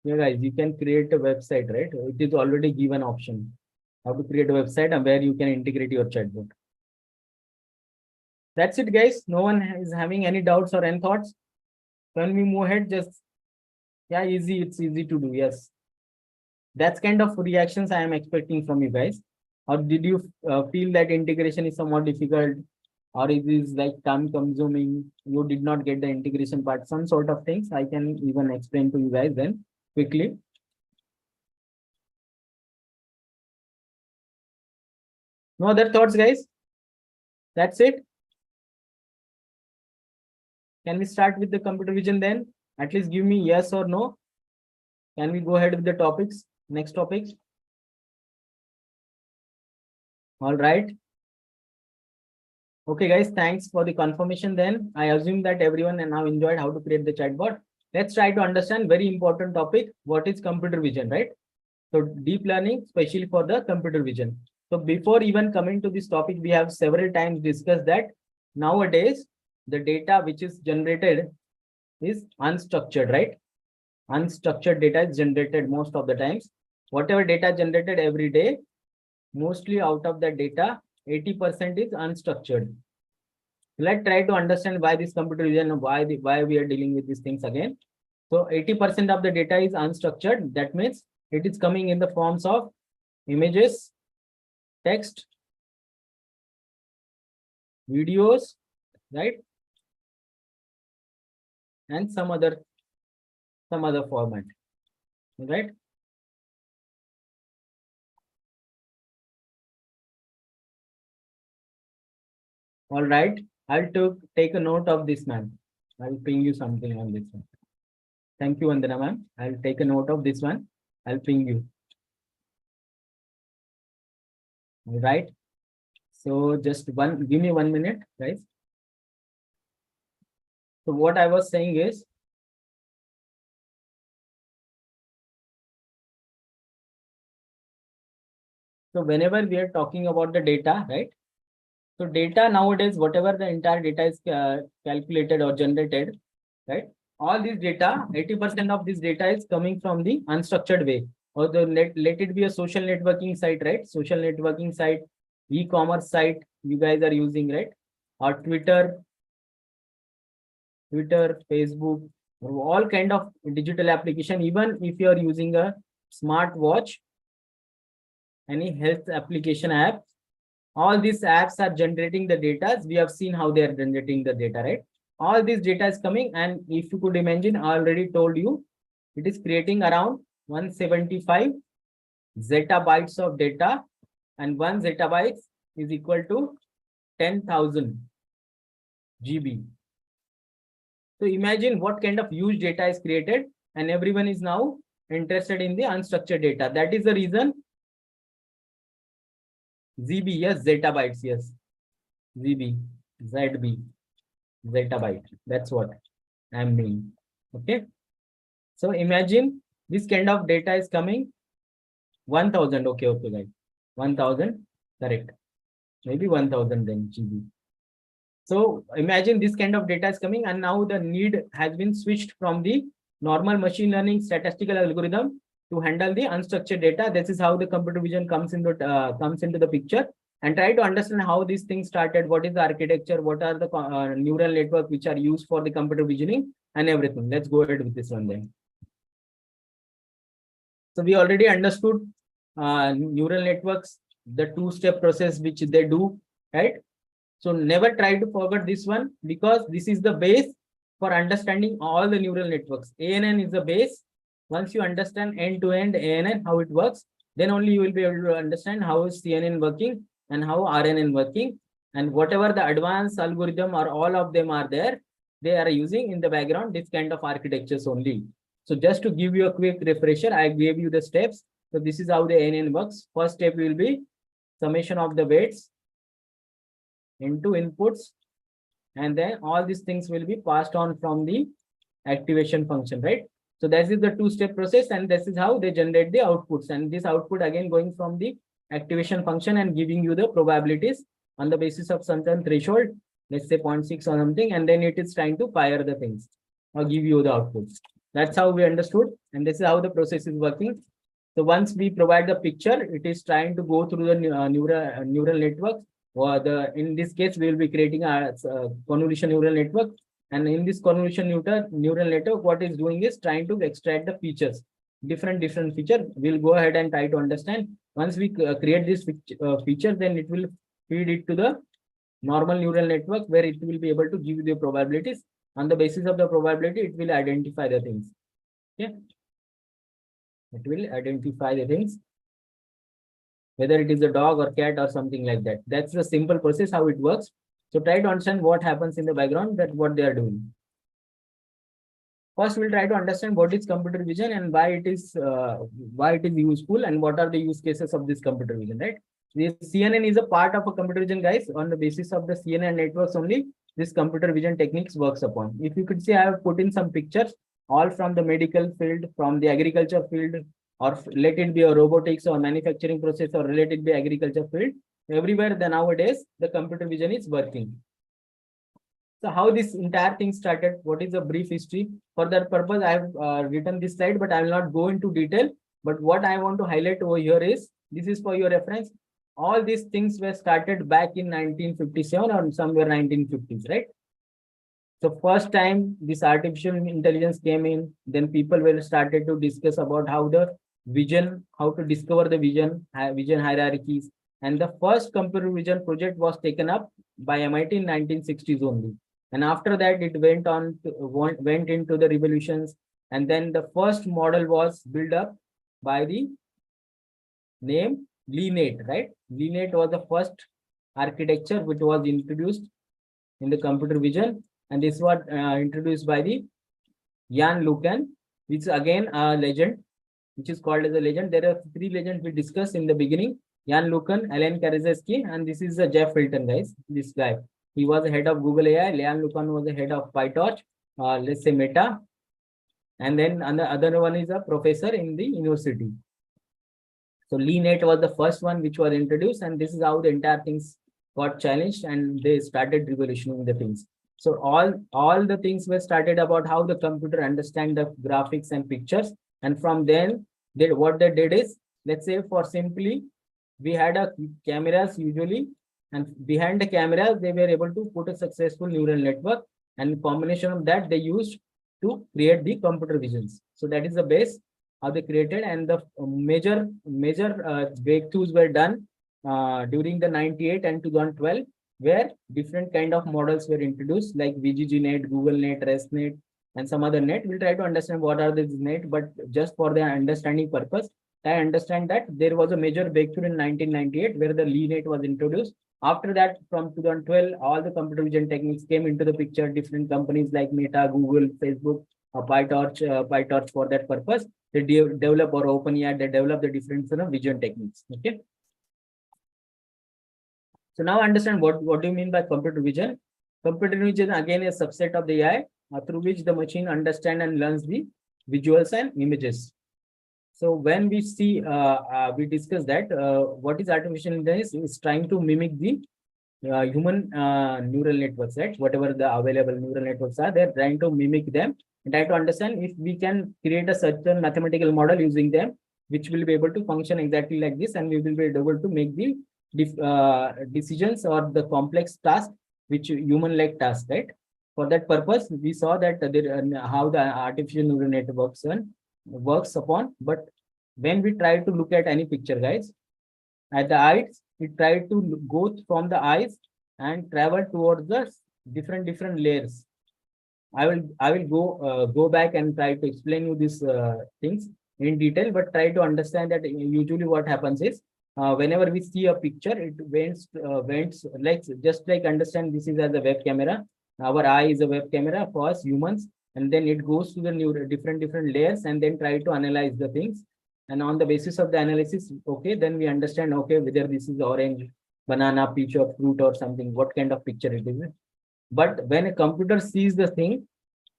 Yeah, guys, you can create a website, right? It is already given option how to create a website and where you can integrate your chatbot. That's it, guys. No one is having any doubts or any thoughts. When we move ahead, just yeah, easy. It's easy to do. Yes, that's kind of reactions I am expecting from you guys. Or did you feel that integration is somewhat difficult, or it is like time consuming? You did not get the integration part. Some sort of things I can even explain to you guys then quickly. No other thoughts, guys? That's it. Can we start with the computer vision then? At least give me yes or no. Can we go ahead with the topics? Next topics. All right. Okay, guys, thanks for the confirmation then. I assume that everyone now enjoyed how to create the chatbot. Let's try to understand very important topic. What is computer vision, right? So deep learning, especially for the computer vision. So before even coming to this topic, we have several times discussed that nowadays the data which is generated is unstructured, right? Unstructured data is generated most of the times. Whatever data generated every day, mostly out of that data, 80% is unstructured. Let's try to understand why this computer vision, why we are dealing with these things again. So 80% of the data is unstructured. That means it is coming in the forms of images, text, videos, right? And some other format, right? All right. I'll take a note of this, ma'am. I'll ping you something on this one. Thank you, Vandana, ma'am. I'll take a note of this one. I'll ping you. All right. So just give me 1 minute, guys. So what I was saying is, so whenever we are talking about the data, right? So data nowadays, whatever the entire data is calculated or generated, right? All this data, 80% of this data is coming from the unstructured way. Or let it be a social networking site, right? Social networking site, e-commerce site you guys are using, right? Or Twitter, Facebook, all kind of digital application. Even if you are using a smart watch, any health application app, all these apps are generating the data. We have seen how they are generating the data, right? All this data is coming, and if you could imagine, I already told you, it is creating around 175 zettabytes of data, and 1 zettabyte is equal to 10,000 GB. So imagine what kind of huge data is created, and everyone is now interested in the unstructured data. That is the reason ZB, yes, zettabytes, yes, ZB, ZB, zettabyte. That's what I'm meaning. Okay. So imagine this kind of data is coming 1,000. Okay, guys. 1,000, correct. Maybe 1,000 then GB. So imagine this kind of data is coming, and now the need has been switched from the normal machine learning statistical algorithm to handle the unstructured data. This is how the computer vision comes into the picture. And try to understand how these things started, what is the architecture, what are the neural network which are used for the computer visioning and everything. Let's go ahead with this one then. So we already understood neural networks, the two-step process which they do, right? So never try to forget this one, because this is the base for understanding all the neural networks. ANN is the base. Once you understand end-to-end ANN, how it works, then only you will be able to understand how is CNN working and how RNN working, and whatever the advanced algorithm or all of them are there, they are using in the background this kind of architectures only. So just to give you a quick refresher, I gave you the steps. So this is how the ANN works. First step will be summation of the weights into inputs, and then all these things will be passed on from the activation function, right? So that is the two-step process, and this is how they generate the outputs, and this output again going from the activation function and giving you the probabilities on the basis of certain threshold, let's say 0.6 or something, and then it is trying to fire the things or give you the outputs. That's how we understood, and this is how the process is working. So once we provide the picture, it is trying to go through the neural network. Or in this case, we will be creating a convolution neural network. And in this convolution neural network, what is doing is trying to extract the features, different feature. We'll go ahead and try to understand. Once we create this feature, then it will feed it to the normal neural network, where it will be able to give you the probabilities. On the basis of the probability, it will identify the things. Okay. It will identify the things, whether it is a dog or cat or something like that. That's the simple process how it works. So try to understand what happens in the background, that what they are doing. First, we'll try to understand what is computer vision and why it is useful, and what are the use cases of this computer vision, right? This CNN is a part of a computer vision, guys. On the basis of the CNN networks only, this computer vision techniques works upon. If you could see, I have put in some pictures, all from the medical field, from the agriculture field, or let it be a robotics or manufacturing process, or let it be agriculture field. Everywhere nowadays, the computer vision is working. So how this entire thing started, what is the brief history? For that purpose, I have written this slide, but I will not go into detail. But what I want to highlight over here is, this is for your reference. All these things were started back in 1957 or somewhere 1950s, right? So first time this artificial intelligence came in, then people were started to discuss about how the vision, how to discover the vision hierarchies. And the first computer vision project was taken up by MIT in 1960s only. And after that, it went into the revolutions. And then the first model was built up by the name LeNate, right? LeNate was the first architecture which was introduced in the computer vision. And this was introduced by the Jan LeCun, which is again a legend, which is called as a legend. There are three legends we discussed in the beginning: Jan LeCun, Alan Karaszewski, and this is Jeff Hilton, guys. This guy, he was the head of Google AI. Jan LeCun was the head of PyTorch, let's say Meta, and then the other one is a professor in the university. So LeNate was the first one which was introduced, and this is how the entire things got challenged, and they started revolutionizing the things. So all the things were started about how the computer understand the graphics and pictures. And from then, what they did is, let's say for simply, we had a cameras usually, and behind the cameras, they were able to put a successful neural network, and combination of that they used to create the computer visions. So that is the base how they created, and the major breakthroughs were done during the 98 and 2012, where different kind of models were introduced, like VGGNet, GoogleNet, ResNet, and some other net. We'll try to understand what are these net, but just for the understanding purpose, I understand that there was a major breakthrough in 1998 where the LeNate was introduced. After that, from 2012, all the computer vision techniques came into the picture. Different companies like Meta, Google, Facebook, PyTorch for that purpose. They develop, or OpenAI, they develop the different vision techniques. Okay. So now understand what do you mean by computer vision? Computer vision again is a subset of the AI through which the machine understands and learns the visuals and images. So when we see, we discuss that what is artificial intelligence is trying to mimic the human neural networks, right? Whatever the available neural networks are, they're trying to mimic them and try to understand if we can create a certain mathematical model using them, which will be able to function exactly like this, and we will be able to make the decisions or the complex task, which human-like task, right? For that purpose, we saw that how the artificial neural network works upon. But when we try to look at any picture, guys, at the eyes, we try to go from the eyes and travel towards the different layers. I will go back and try to explain you these things in detail, but try to understand that usually what happens is, whenever we see a picture, it went like, just like understand this is as a web camera. Our eye is a web camera for us humans, and then it goes to the different layers, and then try to analyze the things. And on the basis of the analysis, okay, then we understand, okay, whether this is orange, banana, peach, or fruit or something, what kind of picture it is. But when a computer sees the thing,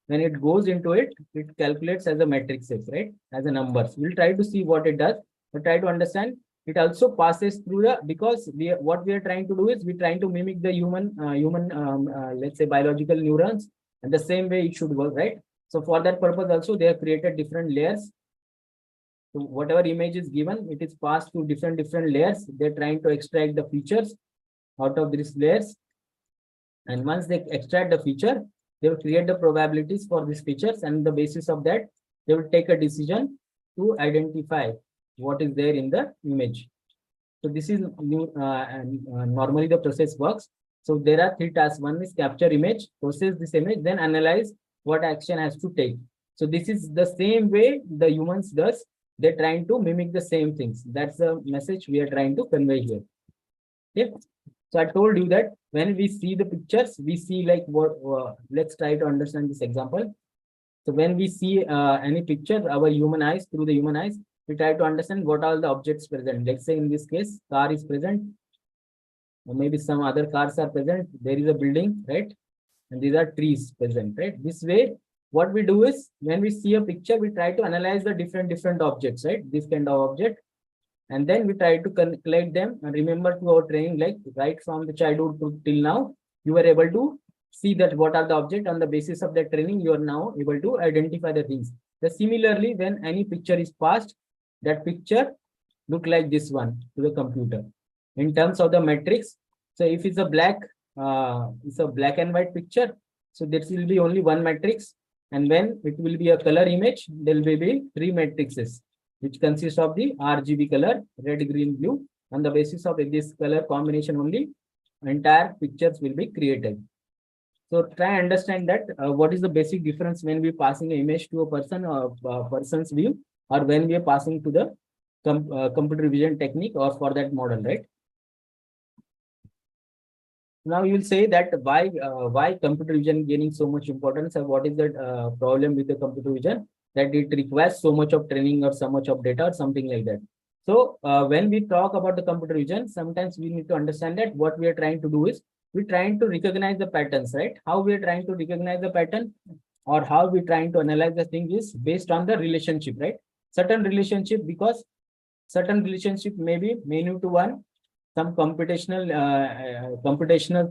when it goes into it, it calculates as a matrices, right? As a numbers. We'll try to see what it does, but try to understand. It also passes through because what we are trying to do is we're trying to mimic the human let's say biological neurons, and the same way it should work, right? So for that purpose also, they have created different layers. So whatever image is given, it is passed to different layers. They're trying to extract the features out of these layers. And once they extract the feature, they will create the probabilities for these features, and the basis of that, they will take a decision to identify what is there in the image. So this is normally the process works. So there are three tasks. One is capture image, process this image, then analyze what action has to take. So this is the same way the humans does. They're trying to mimic the same things. That's the message we are trying to convey here. Okay. So I told you that when we see the pictures, we see like what, let's try to understand this example. So when we see any picture, our human eyes, through the human eyes, we try to understand what are the objects present. Let's say in this case, car is present, or maybe some other cars are present. There is a building, right? And these are trees present, right? This way, what we do is when we see a picture, we try to analyze the different objects, right? This kind of object. And then we try to collect them and remember to our training, like right from the childhood to till now, you were able to see that what are the object. On the basis of that training, you are now able to identify the things. So similarly, when any picture is passed, that picture look like this one to the computer. In terms of the metrics, so if it's a black and white picture, so there will be only one matrix. And when it will be a color image, there will be three matrices, which consists of the RGB color, red, green, blue. On the basis of this color combination only, entire pictures will be created. So try and understand that what is the basic difference when we passing an image to a person or person's view, or when we are passing to the computer vision technique or for that model, right? Now you will say that why computer vision gaining so much importance, and what is the problem with the computer vision, that it requires so much of training or so much of data or something like that. So when we talk about the computer vision, sometimes we need to understand that what we are trying to do is we're trying to recognize the patterns, right? How we are trying to recognize the pattern, or how we're trying to analyze the thing is based on the relationship, right? Certain relationship, because certain relationship may be menu to one, some computational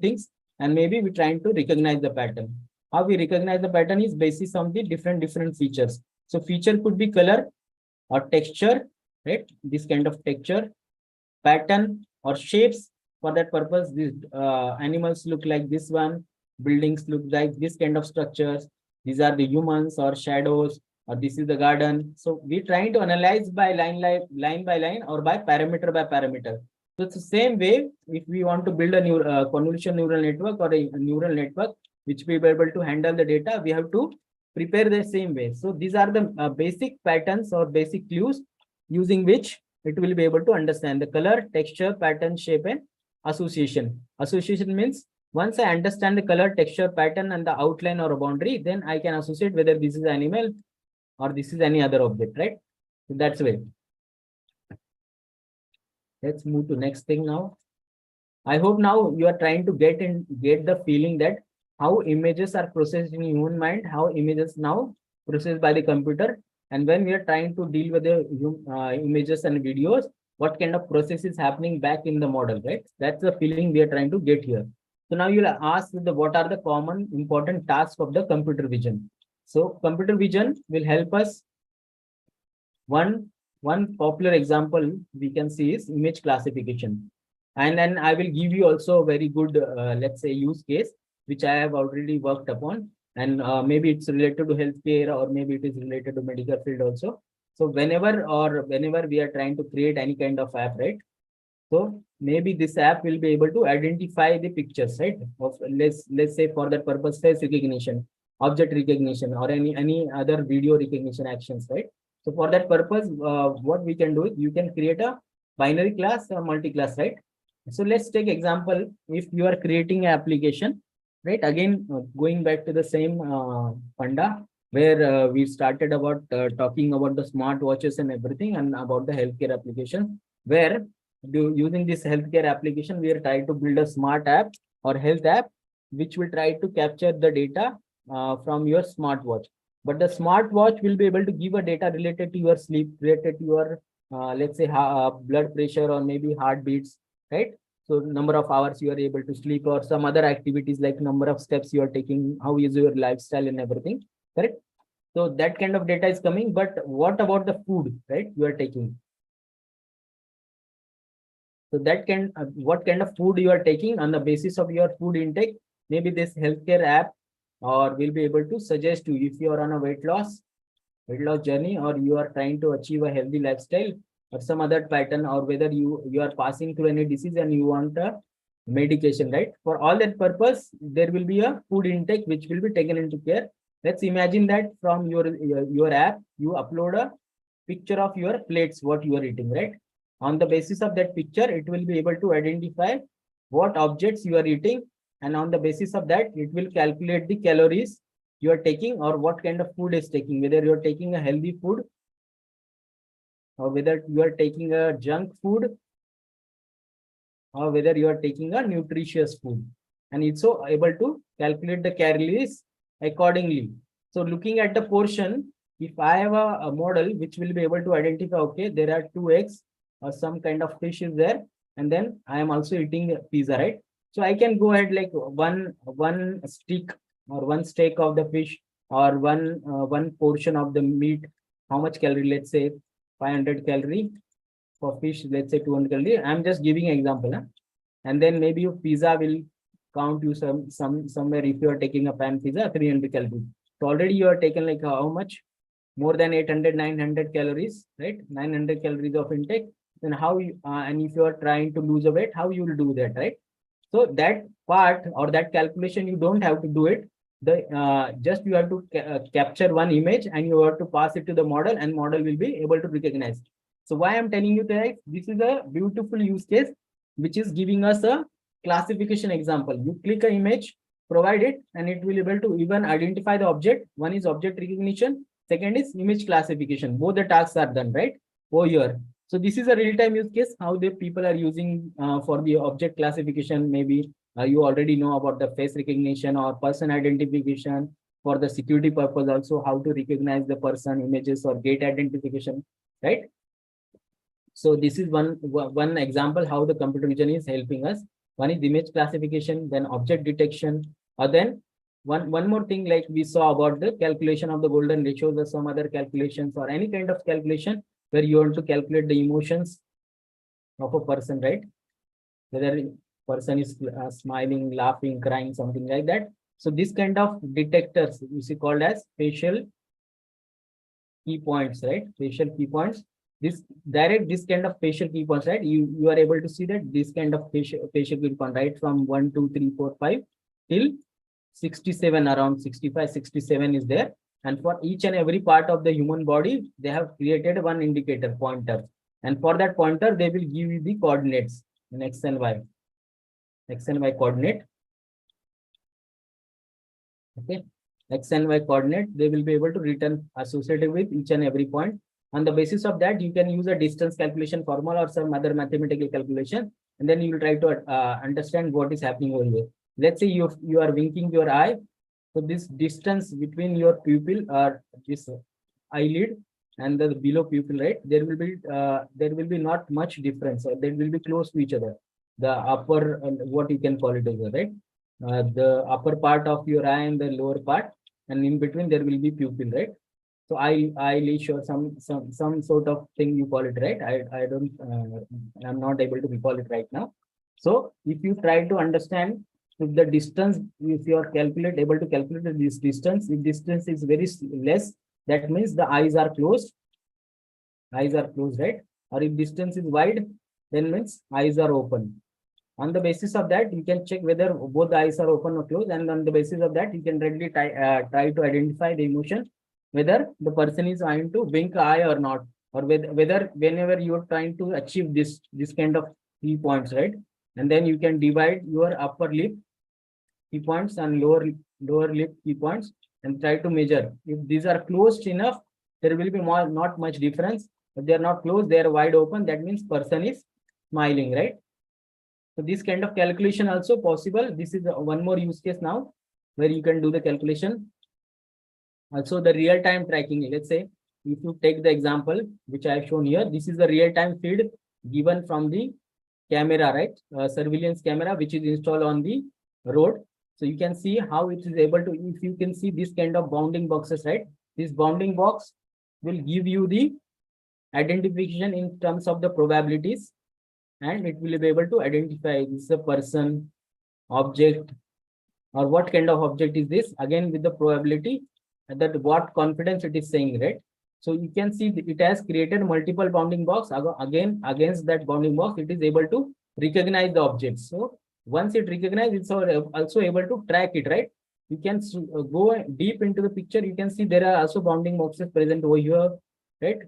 things, and maybe we're trying to recognize the pattern. How we recognize the pattern is basis on the different features. So feature could be color or texture, right? This kind of texture, pattern or shapes. For that purpose, these animals look like this one, buildings look like this kind of structures. These are the humans or shadows, or this is the garden. So we're trying to analyze by line by line or by parameter. So it's the same way, if we want to build a new convolution neural network or a neural network, which we will be able to handle the data, we have to prepare the same way. So these are the basic patterns or basic clues using which it will be able to understand the color, texture, pattern, shape, and association. Association means once I understand the color, texture, pattern, and the outline or a boundary, then I can associate whether this is animal or this is any other object, right? So that's the way. Let's move to next thing now. I hope now you are trying to get the feeling that how images are processed in human mind, how images now processed by the computer, and when we are trying to deal with the images and videos, what kind of process is happening back in the model, right? That's the feeling we are trying to get here. So now you'll ask what are the common important tasks of the computer vision. So computer vision will help us. One popular example we can see is image classification. And then I will give you also a very good, let's say, use case, which I have already worked upon. And maybe it's related to healthcare, or maybe it is related to medical field also. So whenever we are trying to create any kind of app, right? So maybe this app will be able to identify the pictures, right? Of let's say for that purpose, face recognition, object recognition, or any other video recognition actions, right? So for that purpose, what we can do is you can create a binary class or multi-class, right? So let's take example, if you are creating an application, right? Again, going back to the same panda, where we started about talking about the smart watches and everything, and about the healthcare application, where using this healthcare application, we are trying to build a smart app or health app, which will try to capture the data from your smartwatch. But the smartwatch will be able to give a data related to your sleep, related to your, let's say, blood pressure, or maybe heartbeats, right? So number of hours you are able to sleep, or some other activities like number of steps you are taking, how is your lifestyle and everything, correct? So that kind of data is coming, but what about the food, right? You are taking. So that can, what kind of food you are taking on the basis of your food intake, maybe this healthcare app or will be able to suggest you if you are on a weight loss journey, or you are trying to achieve a healthy lifestyle or some other pattern, or whether you are passing through any disease and you want a medication, right? For all that purpose, there will be a food intake which will be taken into care. Let's imagine that from your app, you upload a picture of your plates, what you are eating, right? On the basis of that picture, it will be able to identify what objects you are eating, and on the basis of that, it will calculate the calories you are taking or what kind of food is taking, whether you are taking a healthy food or whether you are taking a junk food or whether you are taking a nutritious food, and it's so able to calculate the calories accordingly. So looking at the portion, if I have a model which will be able to identify, okay, there are 2 eggs or some kind of fish is there, and then I am also eating pizza, right? So I can go ahead like one stick or one steak of the fish or one portion of the meat, how much calorie, let's say 500 calorie. For fish, let's say 200 calorie. I'm just giving an example. Huh? And then maybe your pizza will count you somewhere if you are taking a pan pizza, 300 calories. So already you are taken like how much? More than 800, 900 calories, right? 900 calories of intake. Then how you, and if you are trying to lose a weight, how you will do that, right? So that part or that calculation, you don't have to do it. The just you have to capture one image and you have to pass it to the model, and model will be able to recognize. So why I'm telling you that this is a beautiful use case, which is giving us a classification example. You click an image, provide it, and it will be able to even identify the object. One is object recognition. Second is image classification. Both the tasks are done, right? Over here. So this is a real-time use case, how the people are using for the object classification. Maybe you already know about the face recognition or person identification, for the security purpose also, how to recognize the person, images, or gate identification, right? So this is one example how the computer vision is helping us. One is image classification, then object detection, or then one more thing, like we saw about the calculation of the golden ratios or some other calculations or any kind of calculation where you want to calculate the emotions of a person, right? Whether person is smiling, laughing, crying, something like that. So this kind of detectors you see called as facial key points, right? Facial key points. This kind of facial key points, right? You are able to see that this kind of facial key point, right? From 1, 2, 3, 4, 5 till 67, around 65, 67 is there. And for each and every part of the human body, they have created one indicator pointer. And for that pointer, they will give you the coordinates in X and Y. X and Y coordinate. Okay. X and Y coordinate, they will be able to return associated with each and every point. On the basis of that, you can use a distance calculation formula or some other mathematical calculation, and then you will try to understand what is happening over here. Let's say you are winking your eye. So this distance between your pupil or this eyelid and the below pupil, right? There will be not much difference. They will be close to each other. The upper, what you can call it as, right? The upper part of your eye and the lower part, and in between there will be pupil, right? So eyelash or some sort of thing you call it, right? I don't I'm not able to recall it right now. So if you try to understand if the distance, if you are able to calculate this distance, if distance is very less, that means the eyes are closed, right? Or if distance is wide, then means eyes are open. On the basis of that, you can check whether both the eyes are open or closed, and on the basis of that, you can readily try to identify the emotion, whether the person is trying to wink eye or not, or whether whenever you are trying to achieve this kind of key points, right? And then you can divide your upper lip key points and lower lip key points and try to measure. If these are closed enough, there will be not much difference. If they are not closed, they are wide open. That means person is smiling, right? So this kind of calculation also possible. This is one more use case now where you can do the calculation. Also the real-time tracking. Let's say if you take the example which I have shown here, this is the real-time feed given from the camera, right? Surveillance camera which is installed on the road. So you can see how it is able to, if you can see this kind of bounding boxes, right? This bounding box will give you the identification in terms of the probabilities, and it will be able to identify this is a person, object, or what kind of object is this, again with the probability that what confidence it is saying, right? So you can see it has created multiple bounding box. Again, against that bounding box, it is able to recognize the objects. So once it recognizes, it's also able to track it, right? You can go deep into the picture. You can see there are also bounding boxes present over here, right?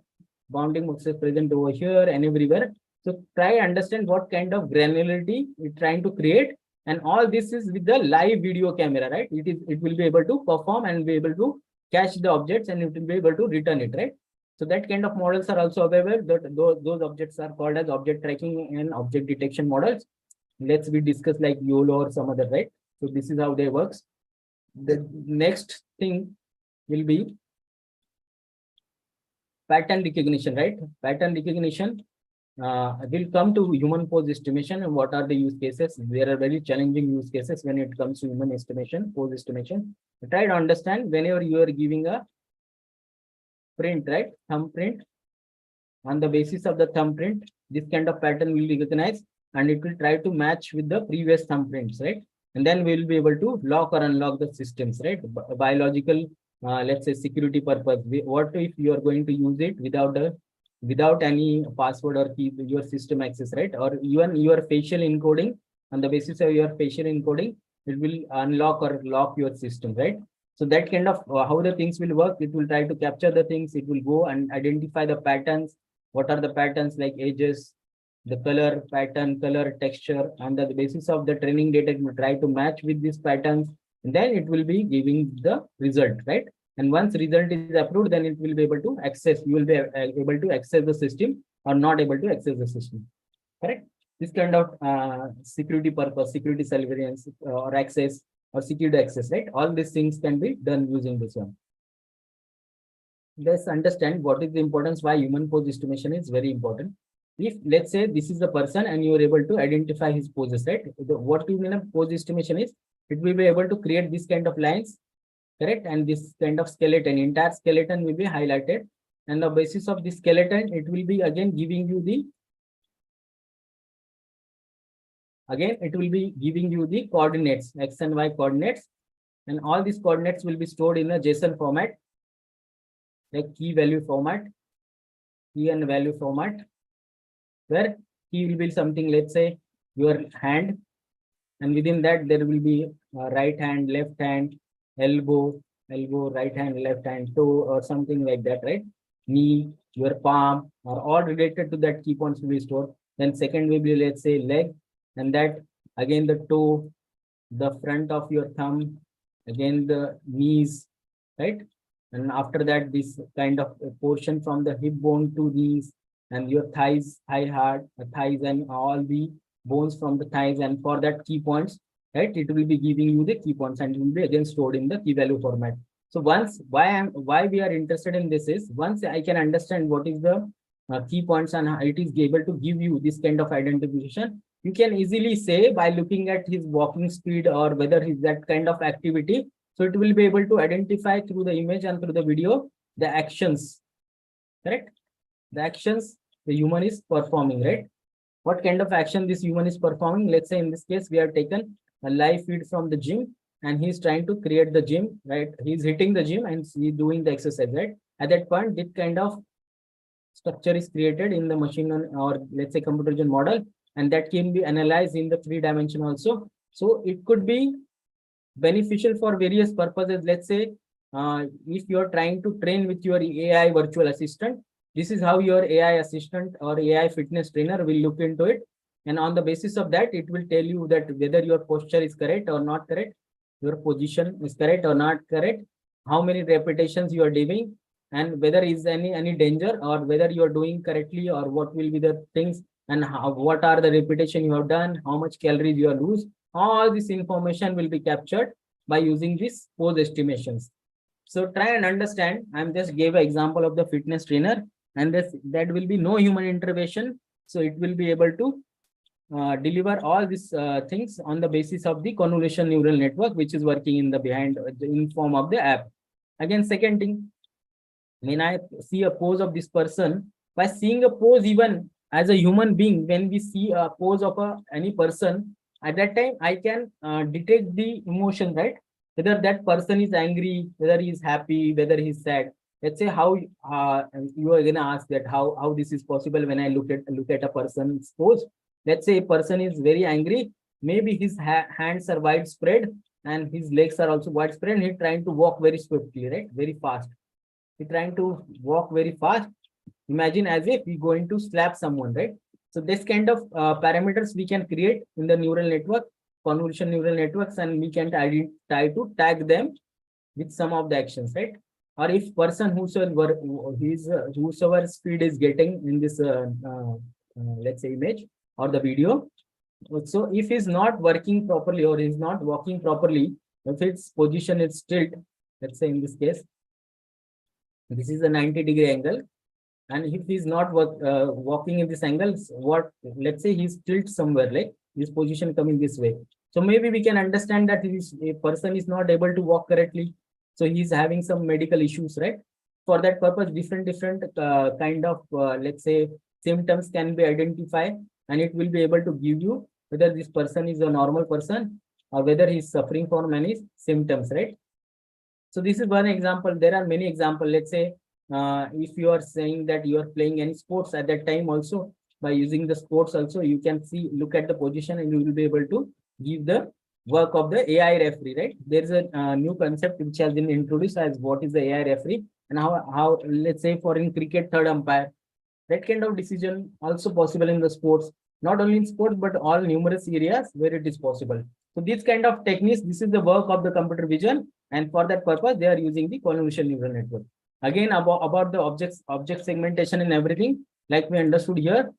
Bounding boxes present over here and everywhere. So try understand what kind of granularity it's trying to create, and all this is with the live video camera, right? It will be able to perform and be able to catch the objects, and it will be able to return it, right? So that kind of models are also available. That those objects are called as object tracking and object detection models. Let's we discuss like YOLO or some other, right? So this is how they works. The next thing will be pattern recognition, right? Pattern recognition will come to human pose estimation, and what are the use cases. There are very challenging use cases when it comes to human estimation, pose estimation. Try to understand whenever you are giving a print, right? Thumbprint. On the basis of the thumbprint, this kind of pattern will recognize, and it will try to match with the previous thumbprints, right? And then we will be able to lock or unlock the systems, right? Biological, let's say security purpose. What if you are going to use it without any password or key, your system access, right? Or even your facial encoding, on the basis of your facial encoding, it will unlock or lock your system, right? So that kind of how the things will work, it will try to capture the things, it will go and identify the patterns. What are the patterns like edges, the color, pattern, color, texture, and the basis of the training data, it will try to match with these patterns, and then it will be giving the result, right? And once result is approved, then it will be able to access, you will be able to access the system or not able to access the system, correct? This kind of security purpose, security surveillance or access or security access, right? All these things can be done using this one. Let's understand what is the importance, why human pose estimation is very important. If let's say this is the person and you are able to identify his poses, right? What you mean of pose estimation is, it will be able to create this kind of lines, correct? And this kind of skeleton, entire skeleton will be highlighted. And the basis of this skeleton, it will be again giving you the, coordinates, X and Y coordinates. And all these coordinates will be stored in a JSON format, like key value format, key and value format, where key will be something, let's say your hand, and within that there will be right hand, left hand, elbow, right hand, left hand, toe, or something like that, right? Knee, your palm, are all related to that key points will be stored. Then second will be, let's say, leg, and that again the toe, the front of your thumb, again the knees, right? And after that, this kind of a portion from the hip bone to these, and your thighs, thighs, and all the bones from the thighs. And for that key points, right, it will be giving you the key points, and it will be again stored in the key value format. So once why we are interested in this is, once I can understand what is the key points and it is able to give you this kind of identification, you can easily say by looking at his walking speed or whether he's that kind of activity. So it will be able to identify through the image and through the video the actions, correct? The actions the human is performing, right? What kind of action this human is performing? Let's say in this case, we have taken a live feed from the gym, and he's trying to create the gym, right? He's hitting the gym and he's doing the exercise, right? At that point, this kind of structure is created in the machine or let's say computer vision model, and that can be analyzed in the 3D also. So it could be beneficial for various purposes. Let's say if you're trying to train with your AI virtual assistant, this is how your AI assistant or AI fitness trainer will look into it. And on the basis of that, it will tell you that whether your posture is correct or not correct, your position is correct or not correct, how many repetitions you are doing, and whether is any danger, or whether you are doing correctly, or what will be the things, and what are the repetition you have done, how much calories you are lose. All this information will be captured by using these pose estimations. So try and understand. I'm just gave an example of the fitness trainer, and that will be no human intervention. So it will be able to deliver all these things on the basis of the convolution neural network, which is working in the behind in form of the app. Again, second thing, when I see a pose of this person, by seeing a pose even as a human being, when we see a pose of any person, at that time I can detect the emotion, right? Whether that person is angry, whether he is happy, whether he's sad. Let's say how you are gonna ask that how this is possible when I look at a person's pose. Let's say a person is very angry, maybe his hands are widespread and his legs are also widespread, and he's trying to walk very swiftly, right? Very fast. He's trying to walk very fast. Imagine as if we're going to slap someone, right? So this kind of parameters we can create in the neural network, convolution neural networks, and we can try to tag them with some of the actions, right? Or if person whosoever speed is getting in this let's say image or the video. So if he's not working properly or he's not walking properly, if its position is tilt, let's say in this case, this is a 90-degree angle, and if he's not walking in this angle, what, let's say he's tilt somewhere, like his position coming this way. So maybe we can understand that a person is not able to walk correctly. So he's having some medical issues, right? For that purpose, different kind of let's say symptoms can be identified, and it will be able to give you whether this person is a normal person or whether he's suffering from any symptoms, right? So this is one example. There are many examples. Let's say if you are saying that you are playing any sports at that time also, by using the sports also, you can look at the position and you will be able to give the work of the AI referee, right? There is a new concept which has been introduced as what is the AI referee, and how let's say for in cricket, third umpire, that kind of decision also possible in the sports, not only in sports, but all numerous areas where it is possible. So these kind of techniques, this is the work of the computer vision. And for that purpose, they are using the convolution neural network. Again, about the object segmentation and everything, like we understood here,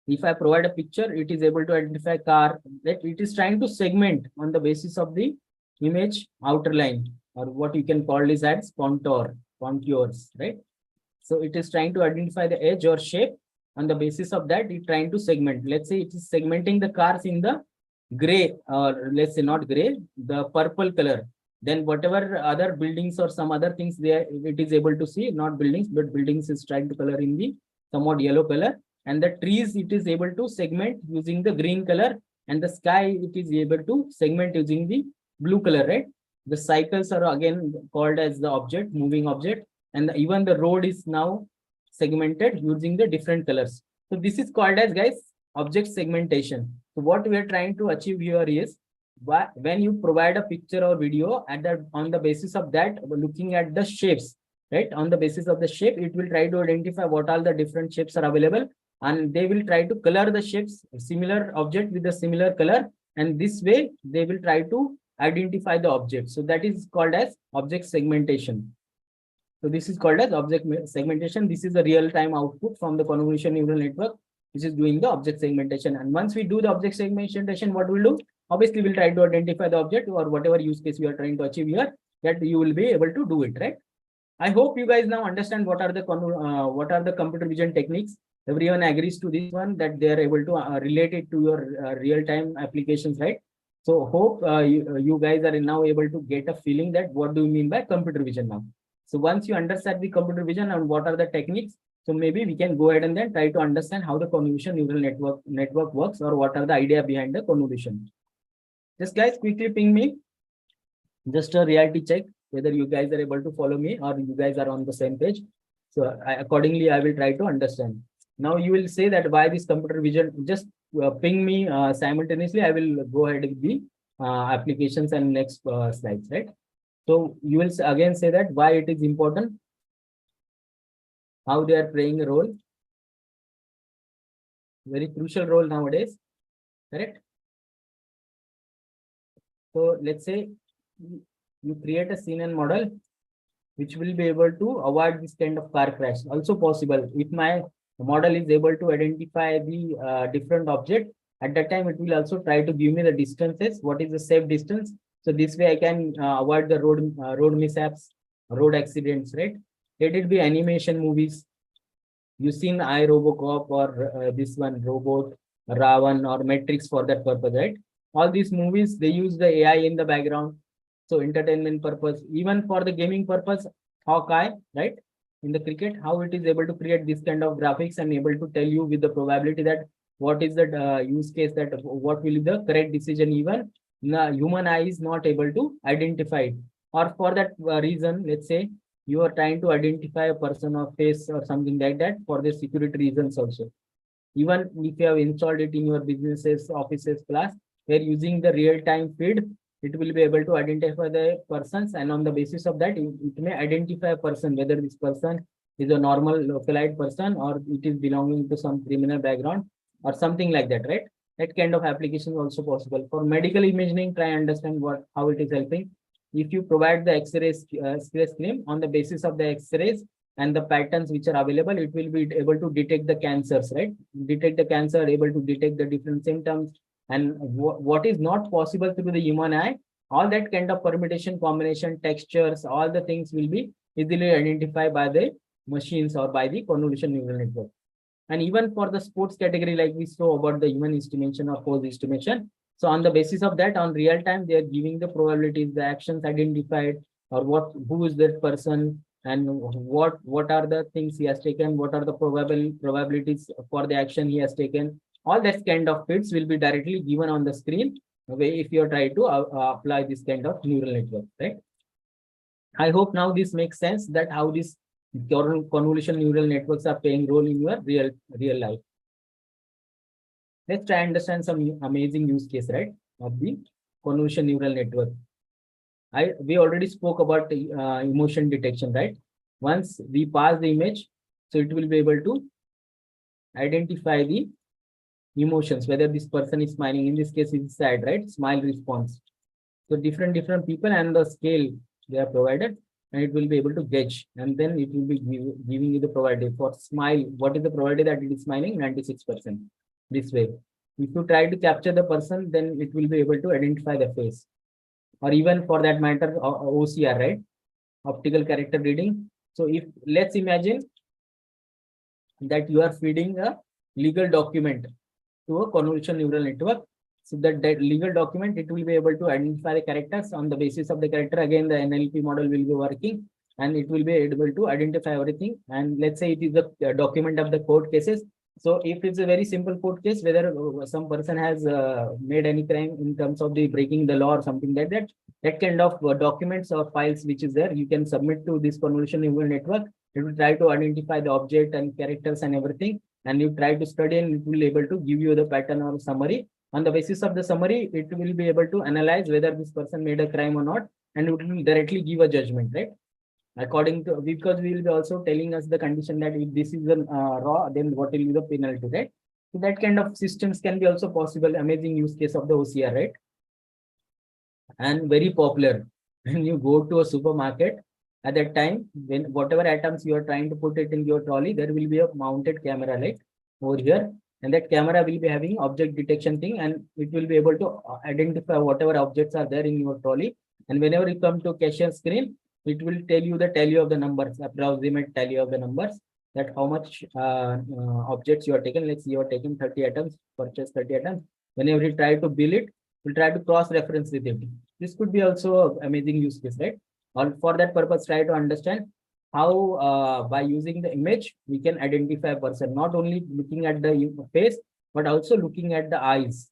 if I provide a picture, it is able to identify car, that it is trying to segment on the basis of the image outer line, or what you can call this as contours, right? So it is trying to identify the edge or shape. On the basis of that, it's trying to segment. Let's say it is segmenting the cars in the gray, or let's say not gray, the purple color. Then whatever other buildings or some other things there, it is able to see, not buildings, but buildings is trying to color in the somewhat yellow color. And the trees, it is able to segment using the green color. And the sky, it is able to segment using the blue color, right? The cycles are again called as the object, moving object. And even the road is now segmented using the different colors. So this is called as, guys, object segmentation. So what we are trying to achieve here is, when you provide a picture or video, on the basis of that, looking at the shapes, right? On the basis of the shape, it will try to identify what all the different shapes are available, and they will try to color the shapes, similar object with a similar color, and this way they will try to identify the object. So that is called as object segmentation. So this is called as object segmentation. This is the real-time output from the convolution neural network, which is doing the object segmentation. And once we do the object segmentation, what we'll do? Obviously, we'll try to identify the object or whatever use case we are trying to achieve here, that you will be able to do it, right? I hope you guys now understand what are the computer vision techniques. Everyone agrees to this one, that they are able to relate it to your real-time applications, right? So hope you guys are now able to get a feeling that what do you mean by computer vision now. So once you understand the computer vision and what are the techniques, so maybe we can go ahead and then try to understand how the convolution neural network works, or what are the idea behind the convolution. Just guys quickly ping me, just a reality check whether you guys are able to follow me or you guys are on the same page. So accordingly, I will try to understand. Now you will say that why this computer vision, just ping me simultaneously. I will go ahead with the applications and next slides, right? So you will again say that why it is important, how they are playing a role, very crucial role nowadays, correct? So let's say you create a scene and model which will be able to avoid this kind of car crash. Also possible if my model is able to identify the different object, at that time it will also try to give me the distances, what is the safe distance. So this way I can avoid the road mishaps, road accidents, right? Let it be animation movies. You've seen iRobocop or this one Robot, Ravan or Matrix for that purpose, right? All these movies, they use the AI in the background. So entertainment purpose, even for the gaming purpose, Hawkeye, right? In the cricket, how it is able to create this kind of graphics and able to tell you with the probability that what is the use case, that what will be the correct decision, even the human eye is not able to identify it. Or for that reason, let's say you are trying to identify a person or face or something like that for the security reasons also. Even if you have installed it in your businesses, offices class, where using the real-time feed, it will be able to identify the persons, and on the basis of that, it may identify a person, whether this person is a normal localite person or it is belonging to some criminal background or something like that, right? That kind of application is also possible. For medical imaging, try and understand how it is helping. If you provide the X-rays screen on the basis of the X-rays, and the patterns which are available, it will be able to detect the cancers, right? Detect the cancer, able to detect the different symptoms, and what is not possible through the human eye, all that kind of permutation, combination, textures, all the things will be easily identified by the machines or by the convolution neural network. And even for the sports category, like we saw about the human estimation or force estimation, so on the basis of that, on real time, they are giving the probabilities, the actions identified, or who is that person, and what are the things he has taken, what are the probabilities for the action he has taken. All that kind of fits will be directly given on the screen if you try to apply this kind of neural network, right? I hope now this makes sense, that how this convolution neural networks are playing role in your real life. Let's try and understand some amazing use case, right, of the convolution neural network. We already spoke about emotion detection, right? Once we pass the image, so it will be able to identify the emotions, whether this person is smiling. In this case, it's sad, right? Smile response. So different people and the scale they are provided, and it will be able to gauge, and then it will be giving you the probability for smile. What is the probability that it is smiling? 96%. This way, if you try to capture the person, then it will be able to identify the face, or even for that matter, OCR, right? Optical character reading. So if let's imagine that you are feeding a legal document to a convolution neural network. So that legal document, it will be able to identify the characters. On the basis of the character, again, the NLP model will be working, and it will be able to identify everything. And let's say it is the document of the court cases. So if it's a very simple court case, whether some person has made any crime in terms of the breaking the law or something like that, that kind of documents or files which is there, you can submit to this convolution neural network. It will try to identify the object and characters and everything, and you try to study, and it will be able to give you the pattern or summary. On the basis of the summary, it will be able to analyze whether this person made a crime or not, and it will directly give a judgment, right? According to, because we will be also telling us the condition that if this is a raw, then what will be the penalty, right? So that kind of systems can be also possible. Amazing use case of the OCR, right? And very popular. When you go to a supermarket, at that time, when whatever items you are trying to put it in your trolley, there will be a mounted camera, right, over here, and that camera will be having object detection thing, and it will be able to identify whatever objects are there in your trolley. And whenever you come to cashier screen, it will tell you the tally of the numbers, approximate tally of the numbers, that how much objects you are taken. Let's say you are taking 30 items, purchase 30 items. Whenever you try to bill it, we'll try to cross reference with it. This could be also an amazing use case, right? Or for that purpose, try to understand how by using the image, we can identify a person, not only looking at the face, but also looking at the eyes.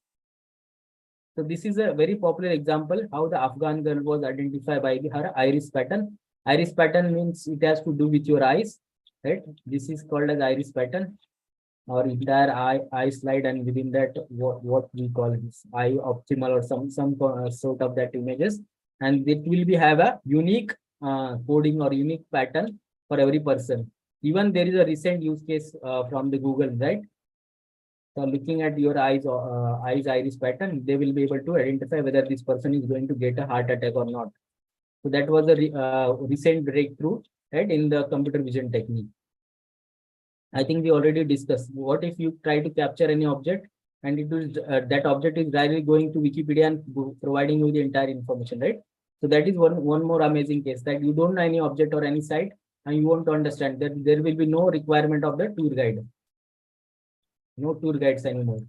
So this is a very popular example how the Afghan girl was identified by her iris pattern. Iris pattern means it has to do with your eyes, right? This is called as iris pattern, or entire eye slide, and within that what we call this eye optimal or some sort of that images, and it will be have a unique coding or unique pattern for every person. Even there is a recent use case from the Google, right? So looking at your eyes iris pattern, they will be able to identify whether this person is going to get a heart attack or not. So that was a recent breakthrough, right, in the computer vision technique. I think we already discussed. What if you try to capture any object, and it is that object is directly going to Wikipedia and providing you the entire information, right? So that is one more amazing case, that you don't know any object or any site, and you want to understand that there will be no requirement of the tour guide. No tour guides anymore.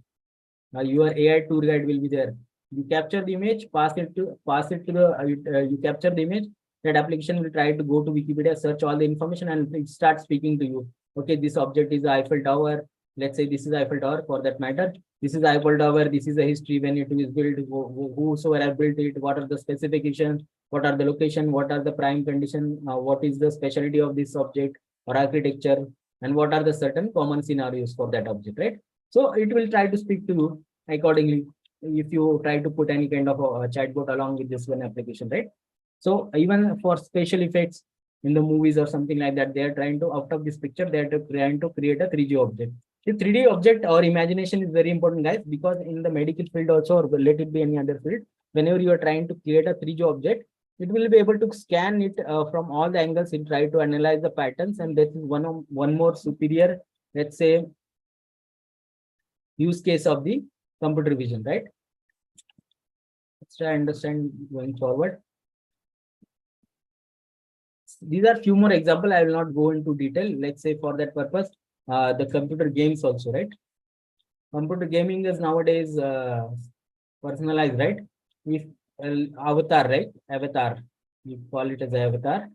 Now your AI tour guide will be there. You capture the image, pass it to the you capture the image, that application will try to go to Wikipedia, search all the information, and it starts speaking to you. Okay, this object is the Eiffel Tower. Let's say this is Eiffel Tower for that matter. This is Eiffel Tower. This is the history when it was built, whosoever have built it, what are the specifications, what are the location, what are the prime condition, what is the specialty of this object or architecture, and what are the certain common scenarios for that object, right? So it will try to speak to you accordingly if you try to put any kind of a chatbot along with this one application, right? So even for special effects in the movies or something like that, they are trying to, out of this picture, they are trying to create a 3D object. The 3D object or imagination is very important, guys, because in the medical field also, or let it be any other field, whenever you are trying to create a 3D object, it will be able to scan it from all the angles and try to analyze the patterns. And that is one more superior, let's say, use case of the computer vision, right? Let's try understand going forward. These are few more examples. I will not go into detail. Let's say for that purpose, the computer games also, right? Computer gaming is nowadays personalized, right? If avatar, right? Avatar, you call it as avatar.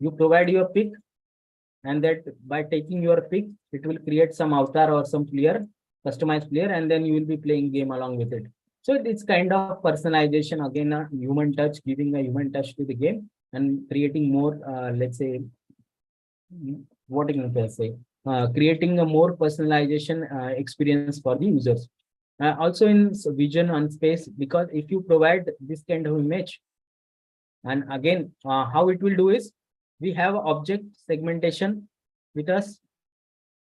You provide your pick, and that by taking your pick, it will create some avatar or some player, customized player, and then you will be playing game along with it. So it's kind of personalization, again, a human touch, giving a human touch to the game and creating more, let's say, what you can say, creating a more personalization experience for the users. Also in vision and space, because if you provide this kind of image, and again, how it will do is, we have object segmentation with us.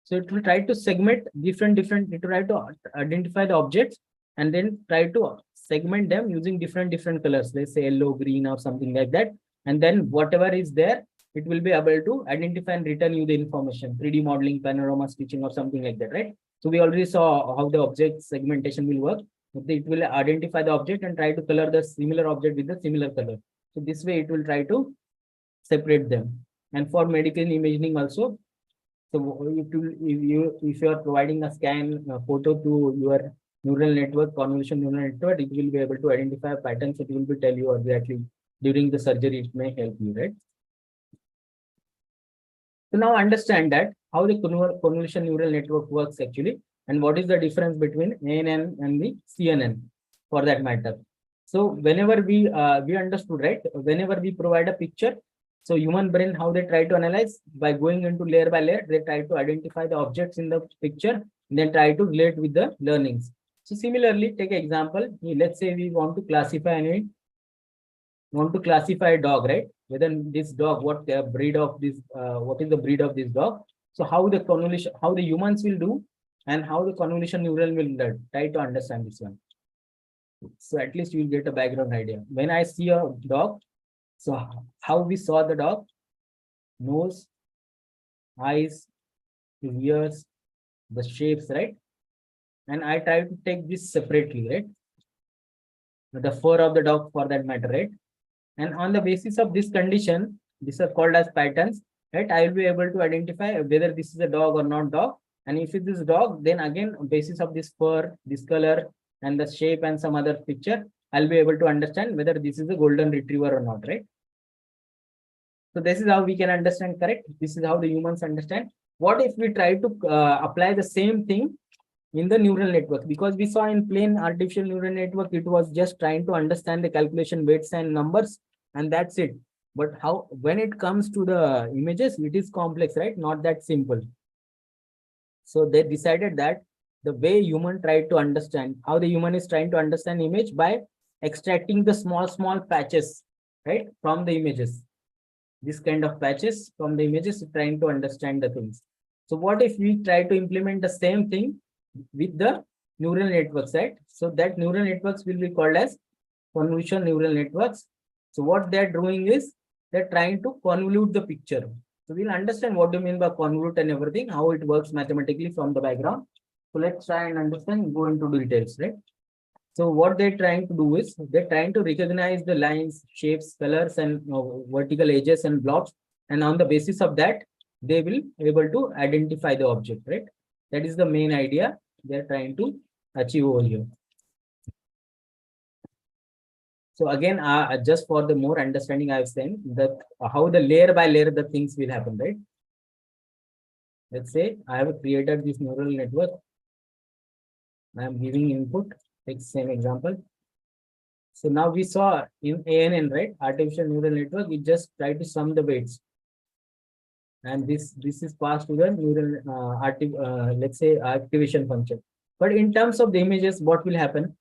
So it will try to segment different, it will try to identify the objects and then try to segment them using different colors, let's say yellow, green, or something like that. And then whatever is there, it will be able to identify and return you the information, 3D modeling, panorama stitching, or something like that, right? So we already saw how the object segmentation will work. It will identify the object and try to color the similar object with the similar color. So this way it will try to separate them. And for medical imaging also, so if you are providing a scan photo to your neural network, convolution neural network, it will be able to identify patterns. It will be tell you exactly during the surgery. It may help you, right? So now understand that how the convolution neural network works actually, and what is the difference between ANN and the CNN for that matter. So whenever we understood, right? Whenever we provide a picture, so human brain, how they try to analyze, by going into layer by layer, they try to identify the objects in the picture, and then try to relate with the learnings. So similarly, take an example. Let's say we want to classify a dog, right? Whether this dog, what the breed of this, what is the breed of this dog? So how the convolution, how the humans will do, and how the convolution neural will try to understand this one. So at least you will get a background idea. When I see a dog, so how we saw the dog: nose, eyes, ears, the shapes, right? And I try to take this separately, right? The fur of the dog for that matter, right? And on the basis of this condition, these are called as patterns, right? I will be able to identify whether this is a dog or not dog. And if it is dog, then again, on basis of this fur, this color, and the shape and some other picture, I'll be able to understand whether this is a golden retriever or not, right? So this is how we can understand, correct? This is how the humans understand. What if we try to apply the same thing in the neural network? Because we saw in plain artificial neural network, it was just trying to understand the calculation weights and numbers, and that's it. But how, when it comes to the images, it is complex, right? Not that simple. So they decided that the way human tried to understand, how the human is trying to understand image by extracting the small patches, right, from the images. This kind of patches from the images, trying to understand the things. So what if we try to implement the same thing with the neural networks, right? So that neural networks will be called as convolution neural networks. So what they're doing is they're trying to convolute the picture. So we'll understand what do you mean by convolute and everything, how it works mathematically from the background. So let's try and understand, go into details, right? So what they're trying to do is they're trying to recognize the lines, shapes, colors, and vertical edges and blobs. And on the basis of that, they will be able to identify the object, right? That is the main idea they're trying to achieve over here. So again, just for the more understanding, I've said that how the layer by layer the things will happen, right? Let's say I have created this neural network. I am giving input. Take same example. So now we saw in ANN, right? Artificial neural network. We just try to sum the weights, and this is passed to the neural let's say activation function. But in terms of the images, what will happen?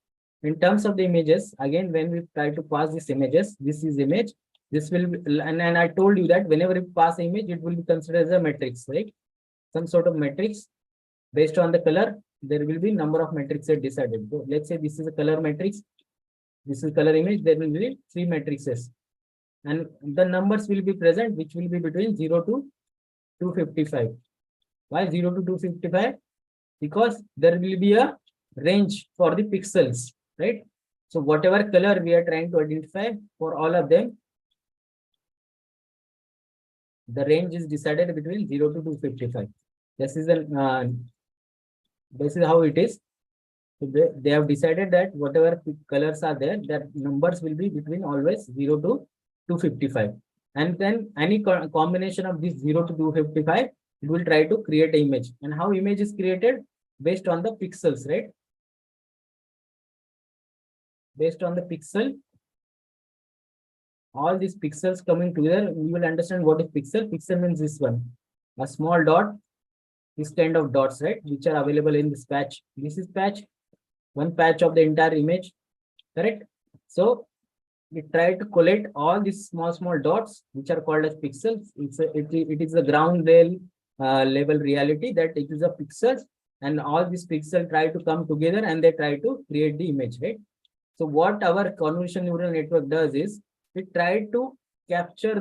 In terms of the images, again, when we try to pass these images, this is image. This will be, and I told you that whenever you pass image, it will be considered as a matrix, right? Some sort of matrix based on the color. There will be number of matrices decided. So let's say this is a color matrix. This is color image. There will be 3 matrices, and the numbers will be present, which will be between 0 to 255. Why 0 to 255? Because there will be a range for the pixels, right? So whatever color we are trying to identify for all of them, the range is decided between 0 to 255. This is how it is. So they have decided that whatever colors are there, that numbers will be between always 0 to 255. And then any combination of this 0 to 255, it will try to create an image. And how image is created? Based on the pixels, right? Based on the pixel, all these pixels coming together, we will understand what is pixel. Pixel means this one, a small dot, this kind of dots, right? Which are available in this patch. This is patch, one patch of the entire image, correct? So we try to collect all these small dots, which are called as pixels. It is a ground level reality that it is a pixels, and all these pixels try to come together and they try to create the image, right? So what our convolution neural network does is it try to capture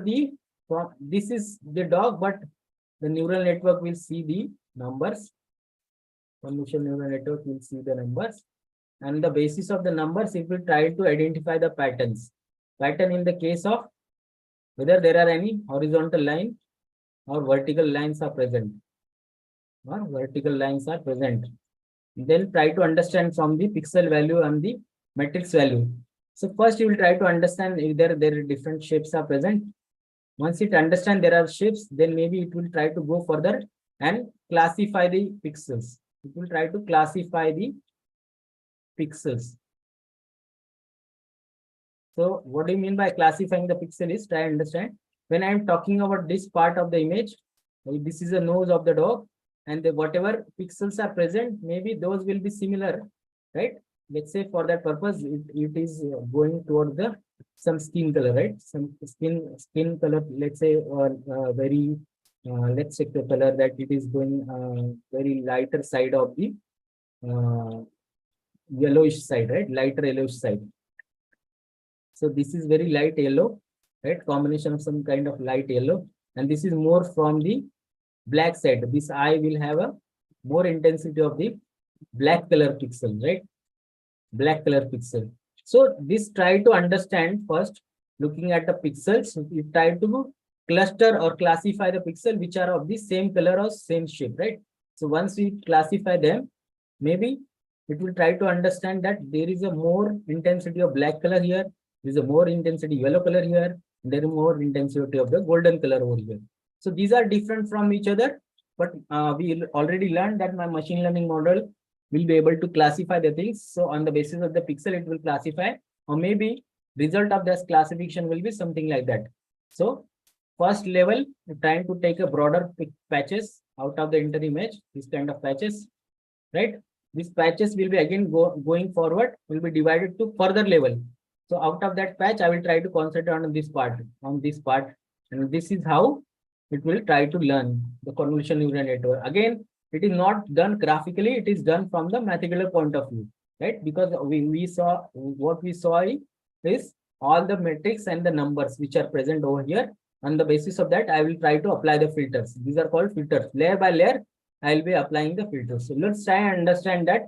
this is the dog, but the neural network will see the numbers. Convolution neural network will see the numbers, and the basis of the numbers, it will try to identify the patterns. Pattern in the case of whether there are any horizontal line or vertical lines are present. Then try to understand from the pixel value and the matrix value. So first you will try to understand if there are different shapes are present. Once it understands there are shapes, then maybe it will try to go further and classify the pixels. It will try to classify the pixels. So what do you mean by classifying the pixel is try to understand. When I am talking about this part of the image, this is the nose of the dog, and whatever pixels are present, maybe those will be similar, right? Let's say for that purpose, it is going toward some skin color, right? Some skin color, let's say, or very, let's check the color that it is going very lighter side of the yellowish side, right? Lighter yellowish side. So this is very light yellow, right? Combination of some kind of light yellow. And this is more from the black side. This eye will have a more intensity of the black color pixel, right? Black color pixel. So this try to understand first, looking at the pixels, you try to cluster or classify the pixel which are of the same color or same shape, right? So once we classify them, maybe it will try to understand that there is a more intensity of black color here. There is a more intensity yellow color here. There is more intensity of the golden color over here. So these are different from each other, but we already learned that my machine learning model will be able to classify the things. So on the basis of the pixel, it will classify, or maybe result of this classification will be something like that. So first level, trying to take a broader patches out of the inter image, this kind of patches, right? These patches will be again going forward, will be divided to further level. So out of that patch, I will try to concentrate on this part, and this is how it will try to learn the convolution neural network. Again, it is not done graphically, it is done from the mathematical point of view, right? Because we saw what we saw is all the metrics and the numbers which are present over here. On the basis of that, I will try to apply the filters. These are called filters. Layer by layer, I will be applying the filters. So let's try and understand that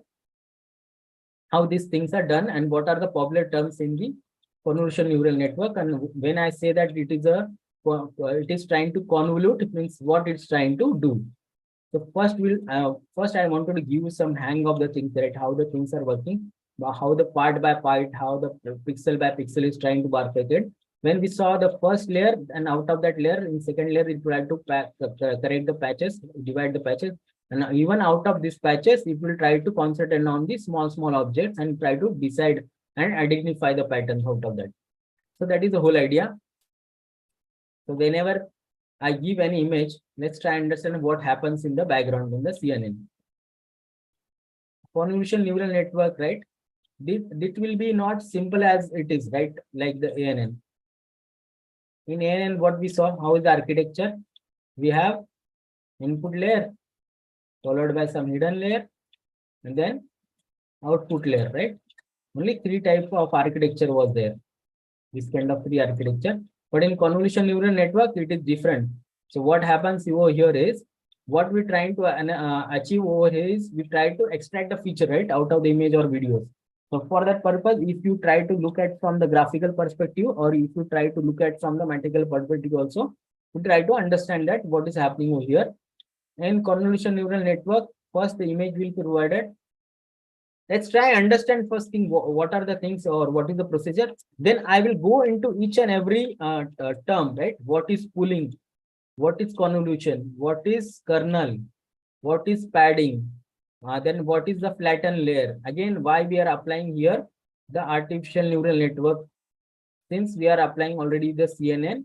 how these things are done and what are the popular terms in the convolution neural network. And when I say that it is trying to convolute, it means what it's trying to do. So first I wanted to give you some hang of the things, right? How the things are working. how the part by part, how the pixel by pixel is trying to bifurcate it. When we saw the first layer, and out of that layer, in second layer, it tried to correct the patches, divide the patches. And even out of these patches, it will try to concentrate on the small objects and try to decide and identify the patterns out of that. So that is the whole idea. So whenever I give any image, let's try and understand what happens in the background in the CNN. Convolution neural network, right? This will be not simple as it is, right? Like the ANN. In ANN, what we saw, how is the architecture? We have input layer, followed by some hidden layer, and then output layer, right? Only three types of architecture was there. This kind of three architecture. But in convolution neural network, it is different. So what happens over here is, what we're trying to achieve over here is, we try to extract the feature, right, out of the image or videos. So for that purpose, if you try to look at from the graphical perspective, or if you try to look at from the mathematical perspective also, we try to understand that what is happening over here. In convolution neural network, first the image will be provided. Let's try understand first thing, what are the things or what is the procedure. Then I will go into each and every term, right? What is pooling? What is convolution? What is kernel? What is padding? Then what is the flattened layer? Again, why we are applying here the artificial neural network? Since we are applying already the CNN,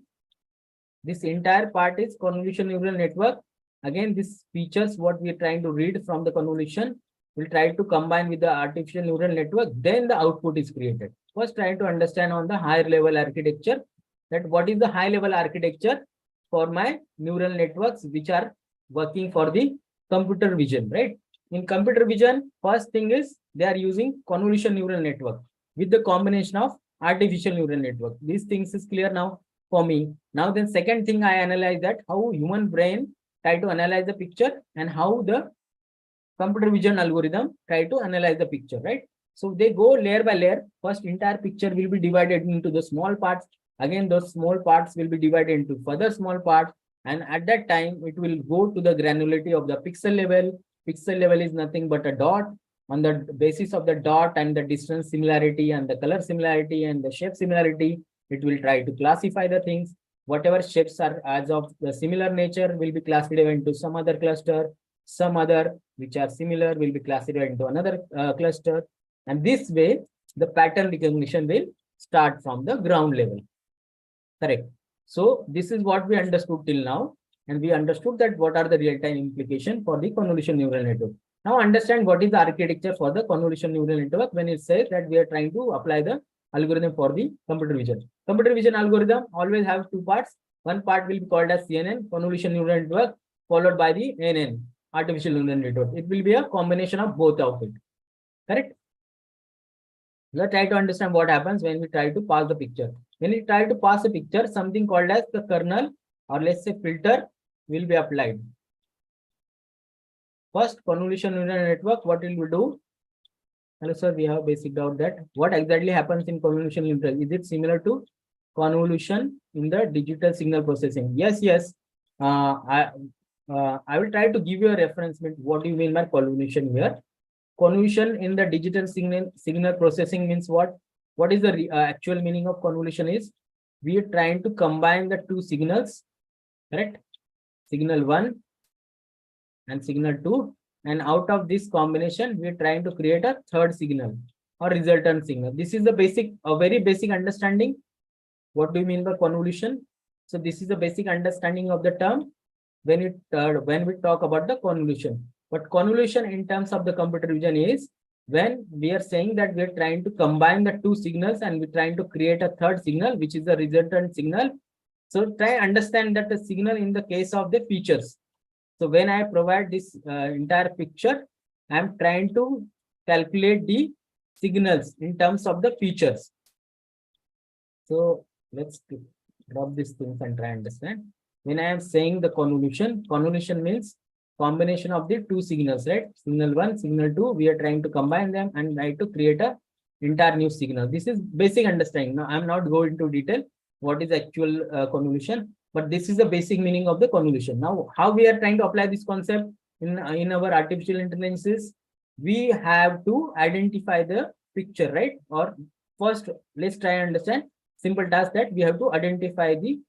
this entire part is convolution neural network. Again, these features, what we are trying to read from the convolution, we'll try to combine with the artificial neural network, then the output is created. First, try to understand on the higher level architecture, that what is the high level architecture for my neural networks, which are working for the computer vision, right? In computer vision, first thing is they are using convolution neural network with the combination of artificial neural network. These things is clear now for me. Now, then second thing I analyze that how human brain try to analyze the picture and how the computer vision algorithm try to analyze the picture, right? So they go layer by layer. First, entire picture will be divided into the small parts. Again, those small parts will be divided into further small parts. And at that time, it will go to the granularity of the pixel level. Pixel level is nothing but a dot. On the basis of the dot and the distance similarity and the color similarity and the shape similarity, it will try to classify the things. Whatever shapes are as of the similar nature will be classified into some other cluster. Some other which are similar will be classified into another cluster. And this way, the pattern recognition will start from the ground level. Correct. So this is what we understood till now. And we understood that what are the real-time implications for the convolution neural network. Now understand what is the architecture for the convolution neural network when it says that we are trying to apply the algorithm for the computer vision. Computer vision algorithm always have two parts. One part will be called as CNN, convolution neural network, followed by the NN, artificial neural network. It will be a combination of both of it. Correct? Let's try to understand what happens when we try to pass the picture. When we try to pass a picture, something called as the kernel, or let's say filter, will be applied. First, convolution neural network, what it will do? Hello, sir, we have basic doubt that what exactly happens in convolution neural? Is it similar to convolution in the digital signal processing? Yes, yes. I will try to give you a reference. What do you mean by convolution here? Convolution in the digital signal processing means what? What is the actual meaning of convolution is? We are trying to combine the two signals, correct? Signal 1 and signal 2. And out of this combination, we are trying to create a third signal or resultant signal. This is the very basic understanding. What do you mean by convolution? So this is the basic understanding of the term when we talk about the convolution. But convolution in terms of the computer vision is when we are saying that we are trying to combine the two signals and we're trying to create a third signal, which is the resultant signal. So try understand that the signal in the case of the features. So when I provide this entire picture, I'm trying to calculate the signals in terms of the features. So let's drop these things and try understand. When I am saying the convolution means combination of the two signals, right? Signal 1, signal 2, we are trying to combine them and try to create a entire new signal. This is basic understanding. Now, I'm not going into detail what is actual convolution, but this is the basic meaning of the convolution. Now, how we are trying to apply this concept in our artificial intelligences? We have to identify the picture, right? Or first, let's try and understand simple task that we have to identify the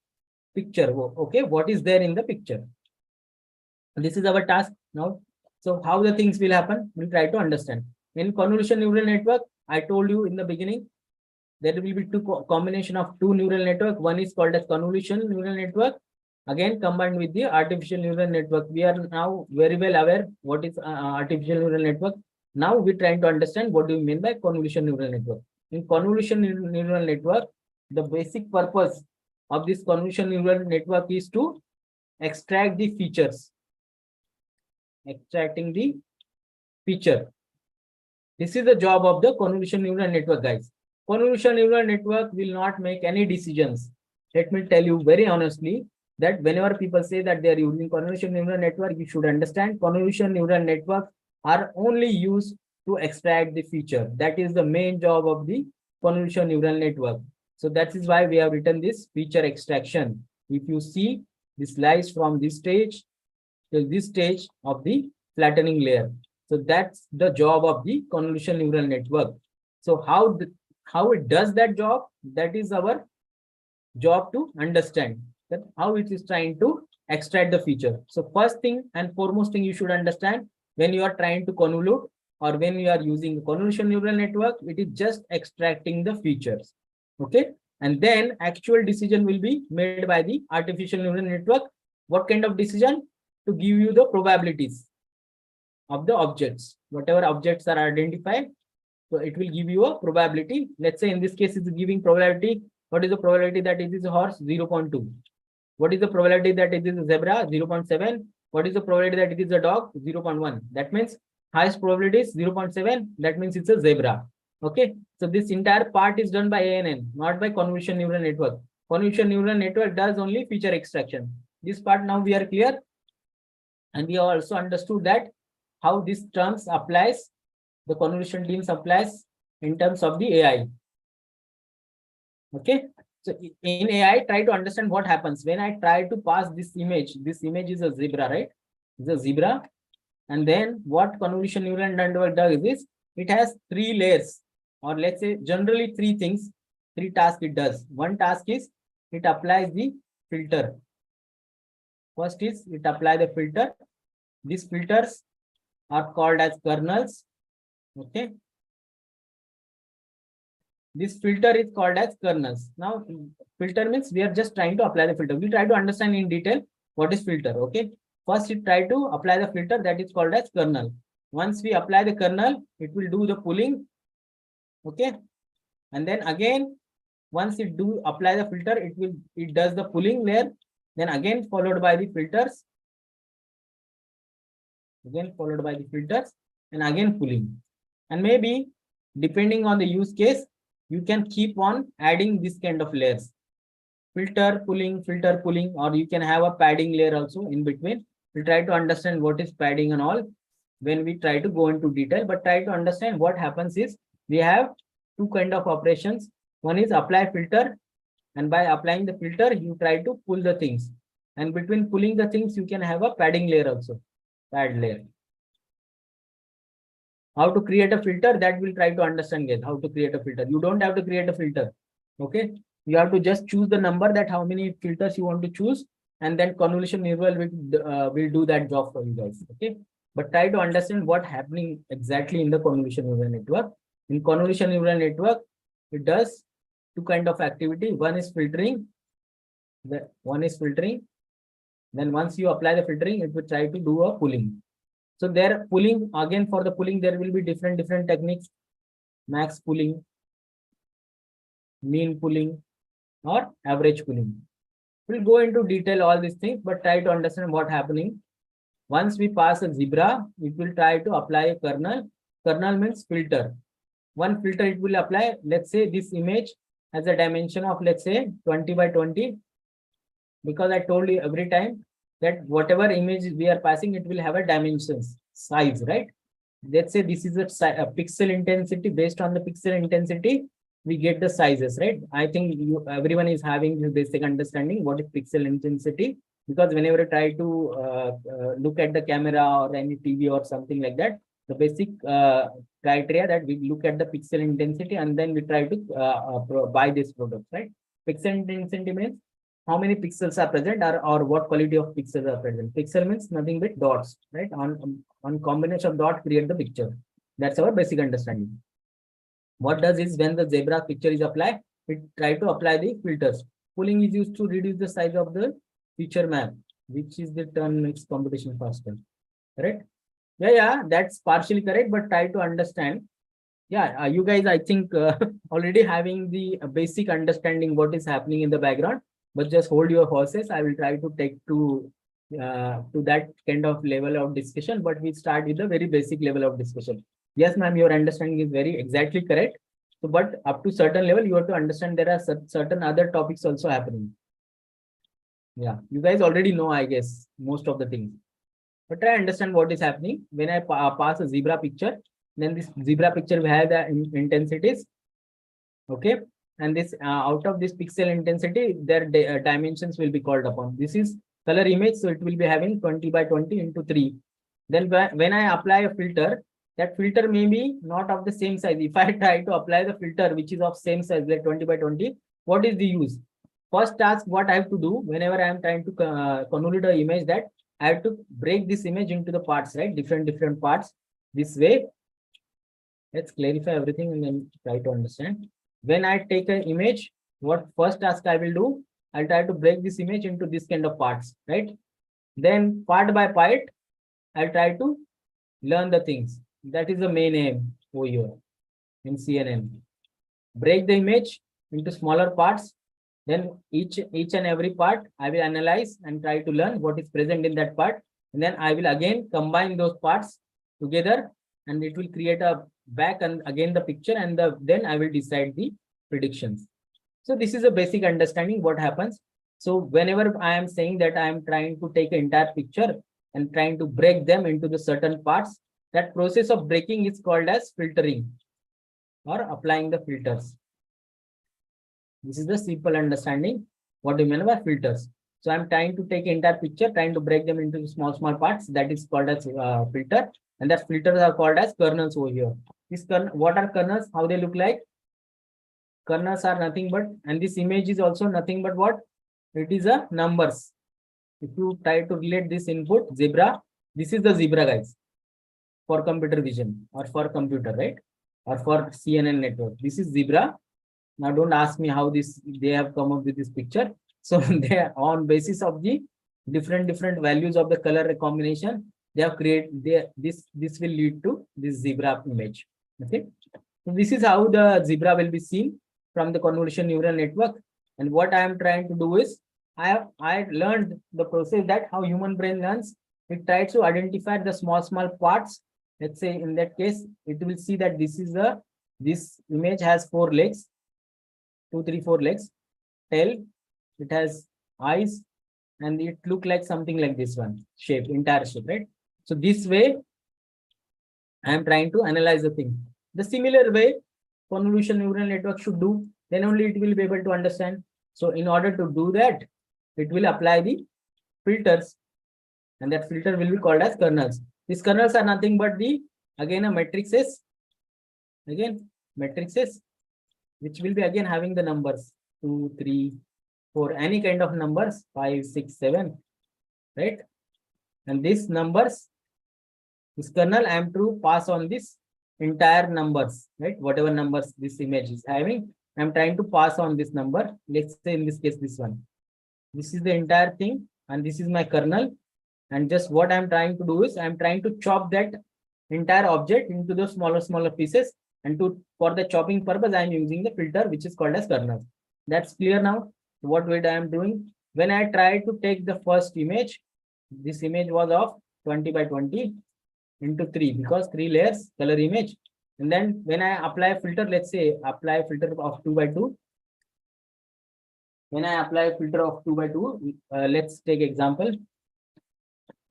picture. Okay, what is there in the picture? This is our task now. So how the things will happen, we'll try to understand. In convolution neural network, I told you in the beginning, there will be two combination of two neural network. One is called as convolution neural network, again combined with the artificial neural network. We are now very well aware what is artificial neural network. Now we're trying to understand what do we mean by convolution neural network. In convolution neural network, the basic purpose of this convolution neural network is to extract the features. Extracting the feature. This is the job of the convolution neural network, guys. Convolution neural network will not make any decisions. Let me tell you very honestly that whenever people say that they are using convolution neural network, you should understand convolution neural networks are only used to extract the feature. That is the main job of the convolution neural network. So that is why we have written this feature extraction. If you see, this lies from this stage to this stage of the flattening layer. So that's the job of the convolution neural network. So how it does that job, that is our job to understand that how it is trying to extract the feature. So first thing and foremost thing you should understand when you are trying to convolute or when you are using convolution neural network, it is just extracting the features. Okay. And then actual decision will be made by the artificial neural network. What kind of decision? To give you the probabilities of the objects. Whatever objects are identified, so it will give you a probability. Let's say in this case, it's giving probability. What is the probability that it is a horse? 0.2. What is the probability that it is a zebra? 0.7. What is the probability that it is a dog? 0.1. That means highest probability is 0.7. That means it's a zebra. Okay. So this entire part is done by ANN, not by convolution neural network. Convolution neural network does only feature extraction. This part now we are clear. And we have also understood that how these terms applies, the convolution teams applies in terms of the AI. Okay. So in AI, try to understand what happens when I try to pass this image. This image is a zebra, right? It's a zebra. And then what convolution neural network does is it has three layers, or let's say generally three things, three tasks it does. One task is it applies the filter. First is it apply the filter. These filters are called as kernels. Okay. This filter is called as kernels. Now, filter means we are just trying to apply the filter. We try to understand in detail what is filter. Okay. First, it try to apply the filter, that is called as kernel. Once we apply the kernel, it will do the pulling. Okay. And then again, once it do apply the filter, it does the pulling layer. Then again followed by the filters. Again followed by the filters and again pulling. And maybe depending on the use case, you can keep on adding this kind of layers. Filter pulling, or you can have a padding layer also in between. We'll try to understand what is padding and all when we try to go into detail, but try to understand what happens is we have two kind of operations. One is apply filter, and by applying the filter, you try to pull the things. And between pulling the things, you can have a padding layer also, pad layer. How to create a filter, that will try to understand guys, how to create a filter. You don't have to create a filter. Okay. You have to just choose the number that how many filters you want to choose, and then convolution neural will do that job for you guys. Okay. But try to understand what happening exactly in the convolution neural network. In convolution neural network, it does two kind of activity. One is filtering. Then once you apply the filtering, it will try to do a pulling. So there pulling, again for the pulling, there will be different techniques. Max pulling, mean pulling, or average pulling. We'll go into detail all these things, but try to understand what's happening. Once we pass a zebra, it will try to apply a kernel. Kernel means filter. One filter it will apply. Let's say this image has a dimension of, let's say, 20 by 20. Because I told you every time that whatever image we are passing, it will have a dimensions, size, right? Let's say this is a pixel intensity. Based on the pixel intensity, we get the sizes, right? I think everyone is having this basic understanding what is pixel intensity, because whenever you try to look at the camera or any TV or something like that, the basic criteria that we look at the pixel intensity and then we try to buy this product, right? Pixel intensity means how many pixels are present or what quality of pixels are present. Pixel means nothing but dots, right? On combination of dots create the picture. That's our basic understanding. What does is when the zebra picture is applied, it try to apply the filters. Pooling is used to reduce the size of the feature map, which is the term makes computation faster. Correct? Yeah, that's partially correct, but try to understand. Yeah, you guys, I think already having the basic understanding what is happening in the background, but just hold your horses. I will try to take to that kind of level of discussion, but we start with a very basic level of discussion. Yes, ma'am, your understanding is very exactly correct. So, but up to certain level, you have to understand there are certain other topics also happening. Yeah, you guys already know, I guess, most of the things. But try to understand what is happening. When I pass a zebra picture, then this zebra picture will have the intensities. Okay. And this out of this pixel intensity, their dimensions will be called upon. This is color image. So it will be having 20 by 20 into 3. Then when I apply a filter, that filter may be not of the same size. If I try to apply the filter, which is of same size, like 20 by 20, what is the use? First task, what I have to do whenever I am trying to convolute an image, that I have to break this image into the parts, right? Different parts. This way, let's clarify everything and then try to understand. When I take an image, what first task I will do? I'll try to break this image into this kind of parts, right? Then part by part, I'll try to learn the things. That is the main aim over here in CNN. Break the image into smaller parts. Then each and every part I will analyze and try to learn what is present in that part. And then I will again combine those parts together and it will create a back and again the picture and then I will decide the predictions. So this is a basic understanding what happens. So whenever I am saying that I am trying to take an entire picture and trying to break them into the certain parts, that process of breaking is called as filtering or applying the filters. This is the simple understanding what we mean by filters. So I'm trying to take entire picture, trying to break them into small parts. That is called as filter, and that filters are called as kernels over here. What are kernels? How they look like? Kernels are nothing but, and this image is also nothing but what? It is a numbers. If you try to relate this input, zebra, this is the zebra, guys, for computer vision or for computer, right? Or for CNN network. This is zebra. Now don't ask me how they have come up with this picture. So they are on basis of the different values of the color combination, they have created this will lead to this zebra image. Okay. So this is how the zebra will be seen from the convolution neural network. And what I am trying to do is I learned the process that how human brain learns. It tries to identify the small parts. Let's say in that case, it will see that this image has 4 legs, 2, 3, 4 legs, tail, it has eyes, and it look like something like this one shape, entire shape, right? So this way, I am trying to analyze the thing. The similar way convolution neural network should do, then only it will be able to understand. So in order to do that, it will apply the filters, and that filter will be called as kernels. These kernels are nothing but again matrices, which will be again having the numbers 2, 3, 4, any kind of numbers 5, 6, 7, right? And these numbers, this kernel, I am to pass on this entire numbers, right? Whatever numbers this image is having, I am trying to pass on this number. Let's say in this case, this one. This is the entire thing, and this is my kernel. And just what I'm trying to do is I'm trying to chop that entire object into the smaller pieces. And for the chopping purpose, I'm using the filter, which is called as kernel. That's clear now. What way I am doing? When I try to take the first image, this image was of 20 by 20 into 3 because 3 layers color image. And then when I apply a filter, let's say apply a filter of 2 by 2. When I apply a filter of 2 by 2, let's take example.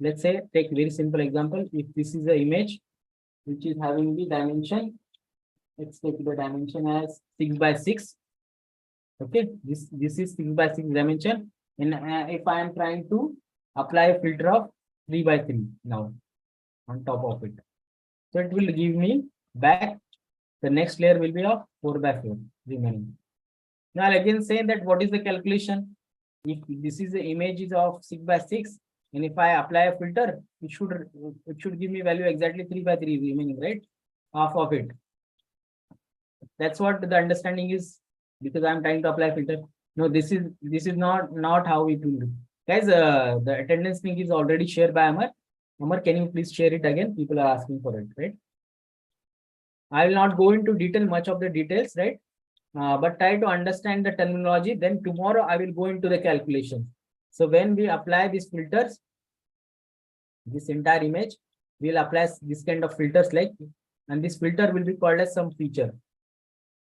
Let's say take very simple example. If this is the image which is having the dimension, let's take the dimension as 6 by 6. Okay, this is 6 by 6 dimension. And if I am trying to apply a filter of 3 by 3 now on top of it, so it will give me back, the next layer will be of 4 by 4 remaining. Now I'll again say that what is the calculation? If this is the image is of 6 by 6, and if I apply a filter, it should give me value exactly 3 by 3 remaining, right? Half of it. That's what the understanding is, because I'm trying to apply filter. No, this is not how it will do. Guys, the attendance link is already shared by Amar. Amar, can you please share it again? People are asking for it, right? I will not go into detail, much of the details, right? But try to understand the terminology. Then tomorrow I will go into the calculation. So when we apply these filters, this entire image, we'll apply this kind of filters like, and this filter will be called as some feature.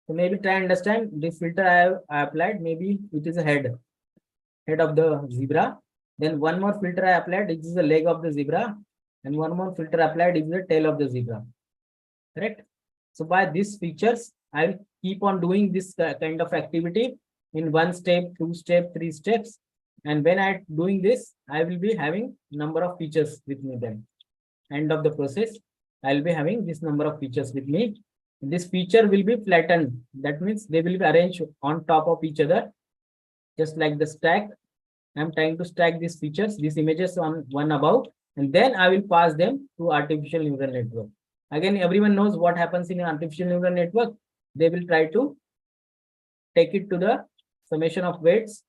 So maybe try understand this filter I applied, maybe it is a head of the zebra. Then one more filter I applied, it is the leg of the zebra. And one more filter applied is the tail of the zebra. Correct? So by these features, I'll keep on doing this kind of activity in 1 step, 2 step, 3 steps. And when I'm doing this, I will be having number of features with me then. End of the process, I'll be having this number of features with me. This feature will be flattened. That means they will be arranged on top of each other, just like the stack. I'm trying to stack these features, these images on one above, and then I will pass them to artificial neural network. Again, everyone knows what happens in an artificial neural network. They will try to take it to the summation of weights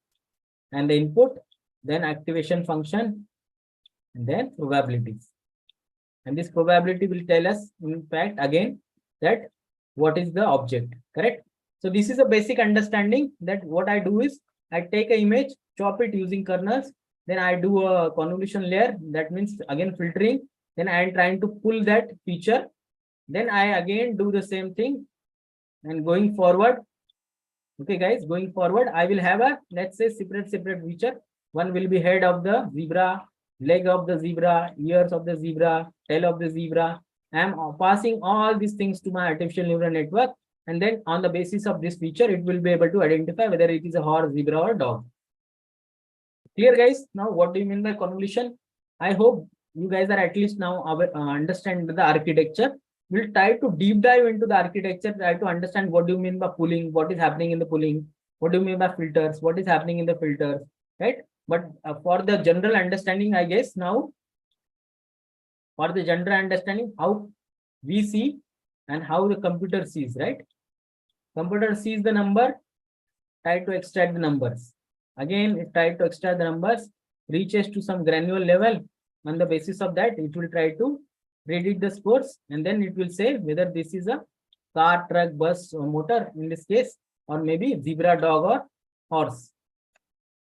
and the input, then activation function, and then probabilities. And this probability will tell us, in fact, again, that what is the object, correct? So this is a basic understanding that what I do is I take an image, chop it using kernels, then I do a convolution layer. That means again filtering. Then I am trying to pull that feature. Then I again do the same thing. And going forward, okay, guys, going forward, I will have a, let's say, separate feature. One will be head of the zebra, leg of the zebra, ears of the zebra, tail of the zebra. I am passing all these things to my artificial neural network. And then on the basis of this feature, it will be able to identify whether it is a horse, zebra, or dog. Clear, guys? Now, what do you mean by convolution? I hope you guys are at least now understand the architecture. We'll try to deep dive into the architecture, try to understand what do you mean by pooling, what is happening in the pooling, what do you mean by filters, what is happening in the filters, right? But for the general understanding, I guess now, for the general understanding, how we see and how the computer sees, right? Computer sees the number, try to extract the numbers. Again, it try to extract the numbers, reaches to some granular level. On the basis of that, it will try to predict the scores, and then it will say whether this is a car, truck, bus, or motor in this case, or maybe zebra, dog, or horse.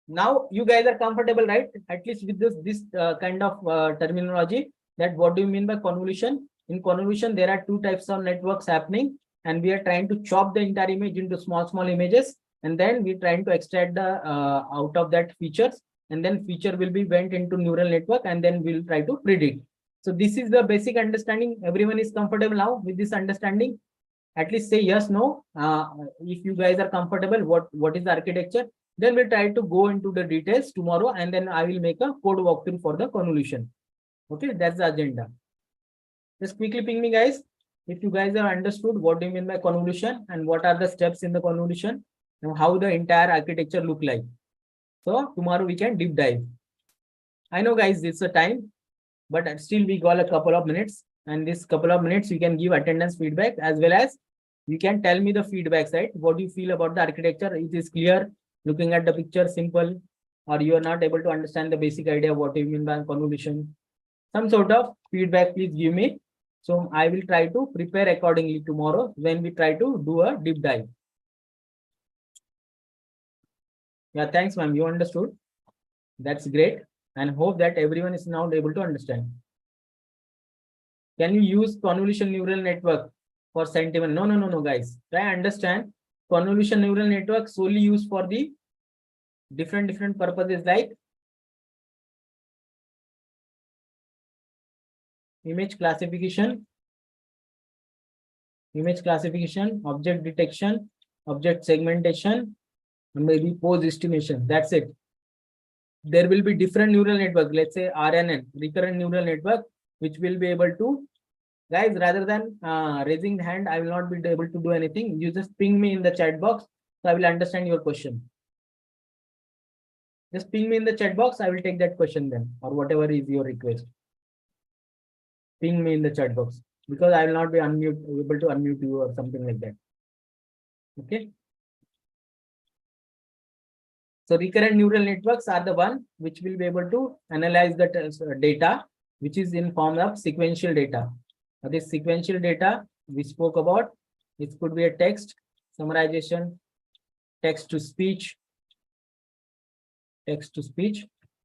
Now you guys are comfortable, right? At least with this kind of terminology, that what do you mean by convolution? In convolution, there are two types of networks happening, and we are trying to chop the entire image into small images, and then we're trying to extract the out of that features, and then feature will be went into neural network, and then we'll try to predict. So this is the basic understanding. Everyone is comfortable now with this understanding? At least say yes, no. If you guys are comfortable, what is the architecture? Then we'll try to go into the details tomorrow, and then I will make a code walkthrough for the convolution. Okay, that's the agenda. Just quickly ping me, guys, if you guys have understood what do you mean by convolution and what are the steps in the convolution and how the entire architecture look like. So tomorrow we can deep dive. I know, guys, it's a time, but still we got a couple of minutes, and this couple of minutes you can give attendance feedback, as well as you can tell me the feedbacks, right? What do you feel about the architecture? It is clear looking at the picture, simple, or you are not able to understand the basic idea of what you mean by convolution? Some sort of feedback, please give me. So I will try to prepare accordingly tomorrow when we try to do a deep dive. Yeah, thanks, ma'am. You understood. That's great. And hope that everyone is now able to understand. Can you use convolution neural network for scientific? No, guys. Try understand. Convolution neural network solely used for the different purposes, like image classification, object detection, object segmentation, and maybe pose estimation. That's it. There will be different neural network, let's say RNN, recurrent neural network, which will be able to Guys, rather than raising the hand, I will not be able to do anything. You just ping me in the chat box, so I will understand your question. Just ping me in the chat box. I will take that question then, or whatever is your request. Ping me in the chat box because I will not be able to unmute you or something like that. Okay. So recurrent neural networks are the one which will be able to analyze the data, which is in form of sequential data. Now, this sequential data we spoke about, it could be a text, summarization, text to speech,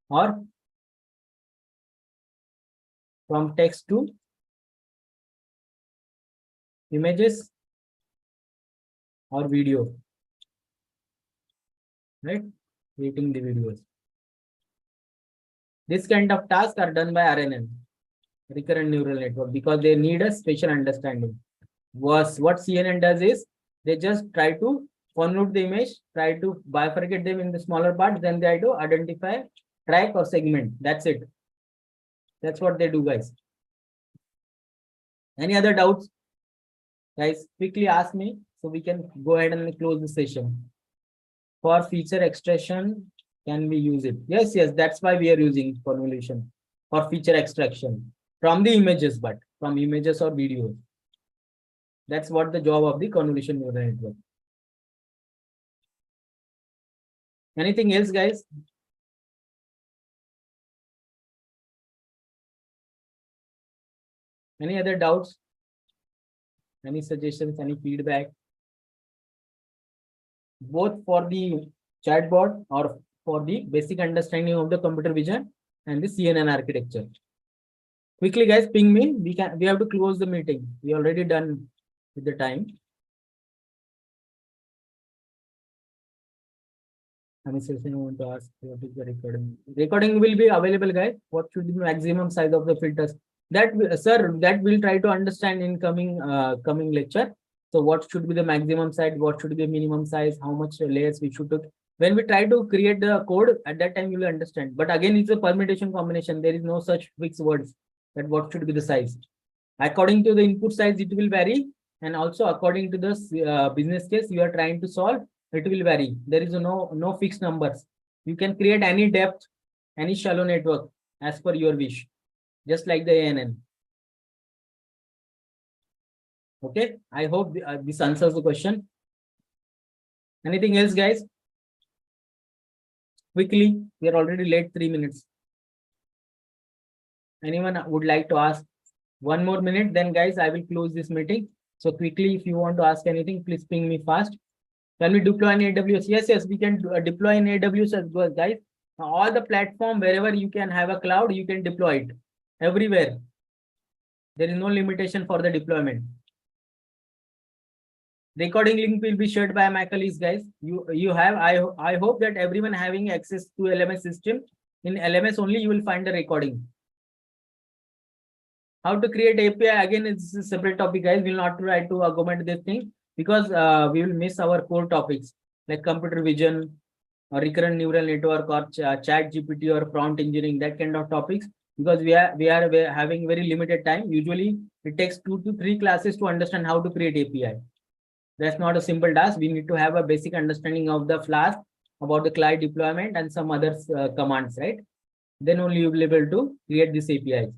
or from text to images or video, right? Creating the videos. This kind of tasks are done by RNN, recurrent neural network, because they need a special understanding. What CNN does is they just try to convert the image, try to bifurcate them in the smaller parts, then they try to identify track or segment. That's it. That's what they do, guys. Any other doubts? Guys, quickly ask me so we can go ahead and close the session. For feature extraction, can we use it? Yes, that's why we are using convolution for feature extraction from the images, but from images or videos. That's what the job of the convolution neural network. Anything else, guys? Any other doubts? Any suggestions? Any feedback? Both for the chatbot or for the basic understanding of the computer vision and the CNN architecture. Quickly, guys, ping me. We have to close the meeting. We already done with the time. Any session you want to ask? What is the recording? Recording will be available, guys. What should be the maximum size of the filters? That, sir, that we'll try to understand in coming lecture. So what should be the maximum size? What should be the minimum size? How much layers we should do? When we try to create the code, at that time you will understand. But again, it's a permutation combination. There is no such fixed words that what should be the size. According to the input size, it will vary. And also according to the business case you are trying to solve, it will vary. There is no fixed numbers. You can create any depth, any shallow network as per your wish, just like the ANN. Okay, I hope this answers the question. Anything else, guys? Quickly, we are already late 3 minutes. Anyone would like to ask? 1 more minute, then guys, I will close this meeting. So quickly, if you want to ask anything, please ping me fast. Can we deploy in AWS? Yes, we can deploy in AWS as well, guys. All the platform, wherever you can have a cloud, you can deploy it everywhere. There is no limitation for the deployment. Recording link will be shared by my colleagues, guys. I hope that everyone having access to LMS system. In LMS only, you will find the recording. How to create API, again, it's a separate topic, guys. We'll not try to augment this thing because we will miss our core topics like computer vision or recurrent neural network or chat GPT or prompt engineering, that kind of topics, because we are having very limited time. Usually it takes 2 to 3 classes to understand how to create API. That's not a simple task. We need to have a basic understanding of the Flask, about the client deployment and some other commands, right? Then only you will be able to create this APIs.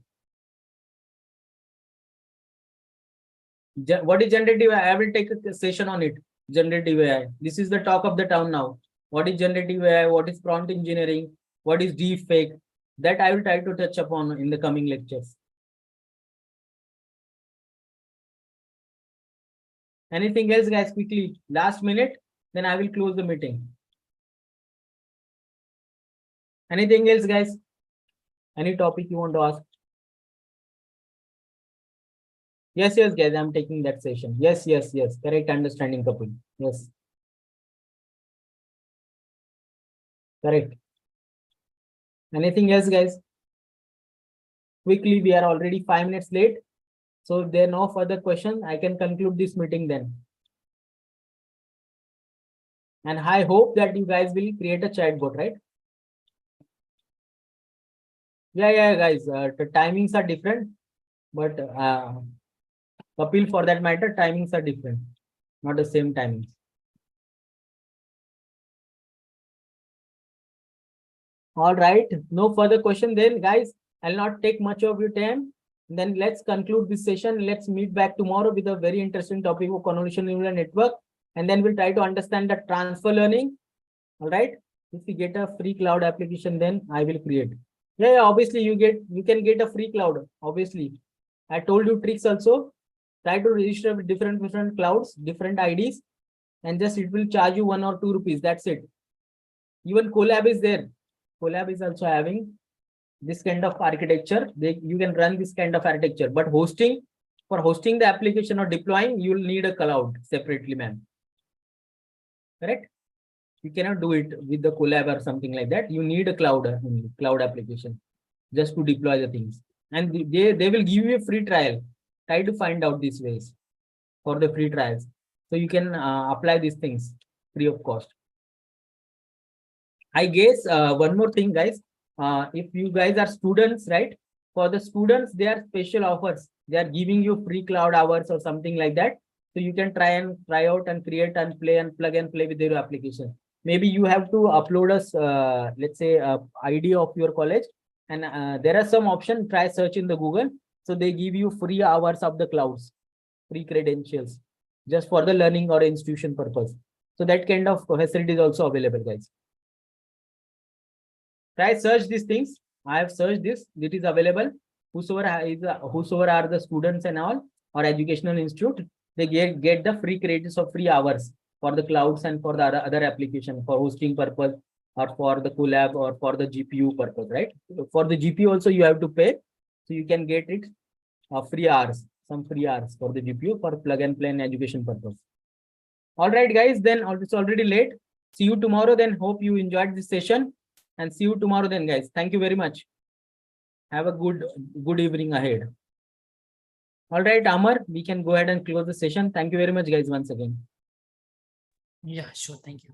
What is generative AI? I will take a session on it. Generative AI. This is the talk of the town now. What is generative AI? What is prompt engineering? What is deep fake? That I will try to touch upon in the coming lectures. Anything else, guys? Quickly, last minute, then I will close the meeting. Anything else, guys? Any topic you want to ask? Yes, guys, I'm taking that session. Yes. Correct understanding, Kapil. Yes. Correct. Anything else, guys? Quickly, we are already 5 minutes late. So if there are no further questions, I can conclude this meeting then. And I hope that you guys will create a chatbot, right? Yeah, guys. The timings are different, but Kapil, for that matter, timings are different, not the same timings. All right, no further question then, guys. I'll not take much of your time. Then let's conclude this session. Let's meet back tomorrow with a very interesting topic of convolutional neural network. And then we'll try to understand the transfer learning. All right. If we get a free cloud application, then I will create. Yeah, obviously you can get a free cloud. Obviously, I told you tricks also. Try to register with different clouds, different IDs, and just it will charge you 1 or 2 rupees. That's it. Even Colab is there. Colab is also having this kind of architecture. You can run this kind of architecture, but for hosting the application or deploying, you will need a cloud separately, man. Correct? You cannot do it with the Colab or something like that. You need a cloud application just to deploy the things. And they will give you a free trial. Try to find out these ways for the free trials. So you can apply these things free of cost. I guess one more thing, guys. If you guys are students, right? For the students, there are special offers. They are giving you free cloud hours or something like that. So you can try out and create and play and plug and play with your application. Maybe you have to upload us, let's say, ID of your college. And there are some options. Try search in the Google. So they give you free hours of the clouds, free credentials, just for the learning or institution purpose. So that kind of facility is also available, guys. Try search these things. I have searched this. It is available. Whosoever are the students and all or educational institute, they get the free credits of free hours for the clouds and for the other application for hosting purpose or for the Colab or for the GPU purpose, right? For the GPU also you have to pay, so you can get it free hours, some free hours for the GPU for plug and play and education purpose. All right, guys. Then it's already late. See you tomorrow. Then hope you enjoyed this session. And see you tomorrow then, guys. Thank you very much. Have a good evening ahead. All right, Amar, we can go ahead and close the session. Thank you very much, guys, once again. Yeah, sure. Thank you.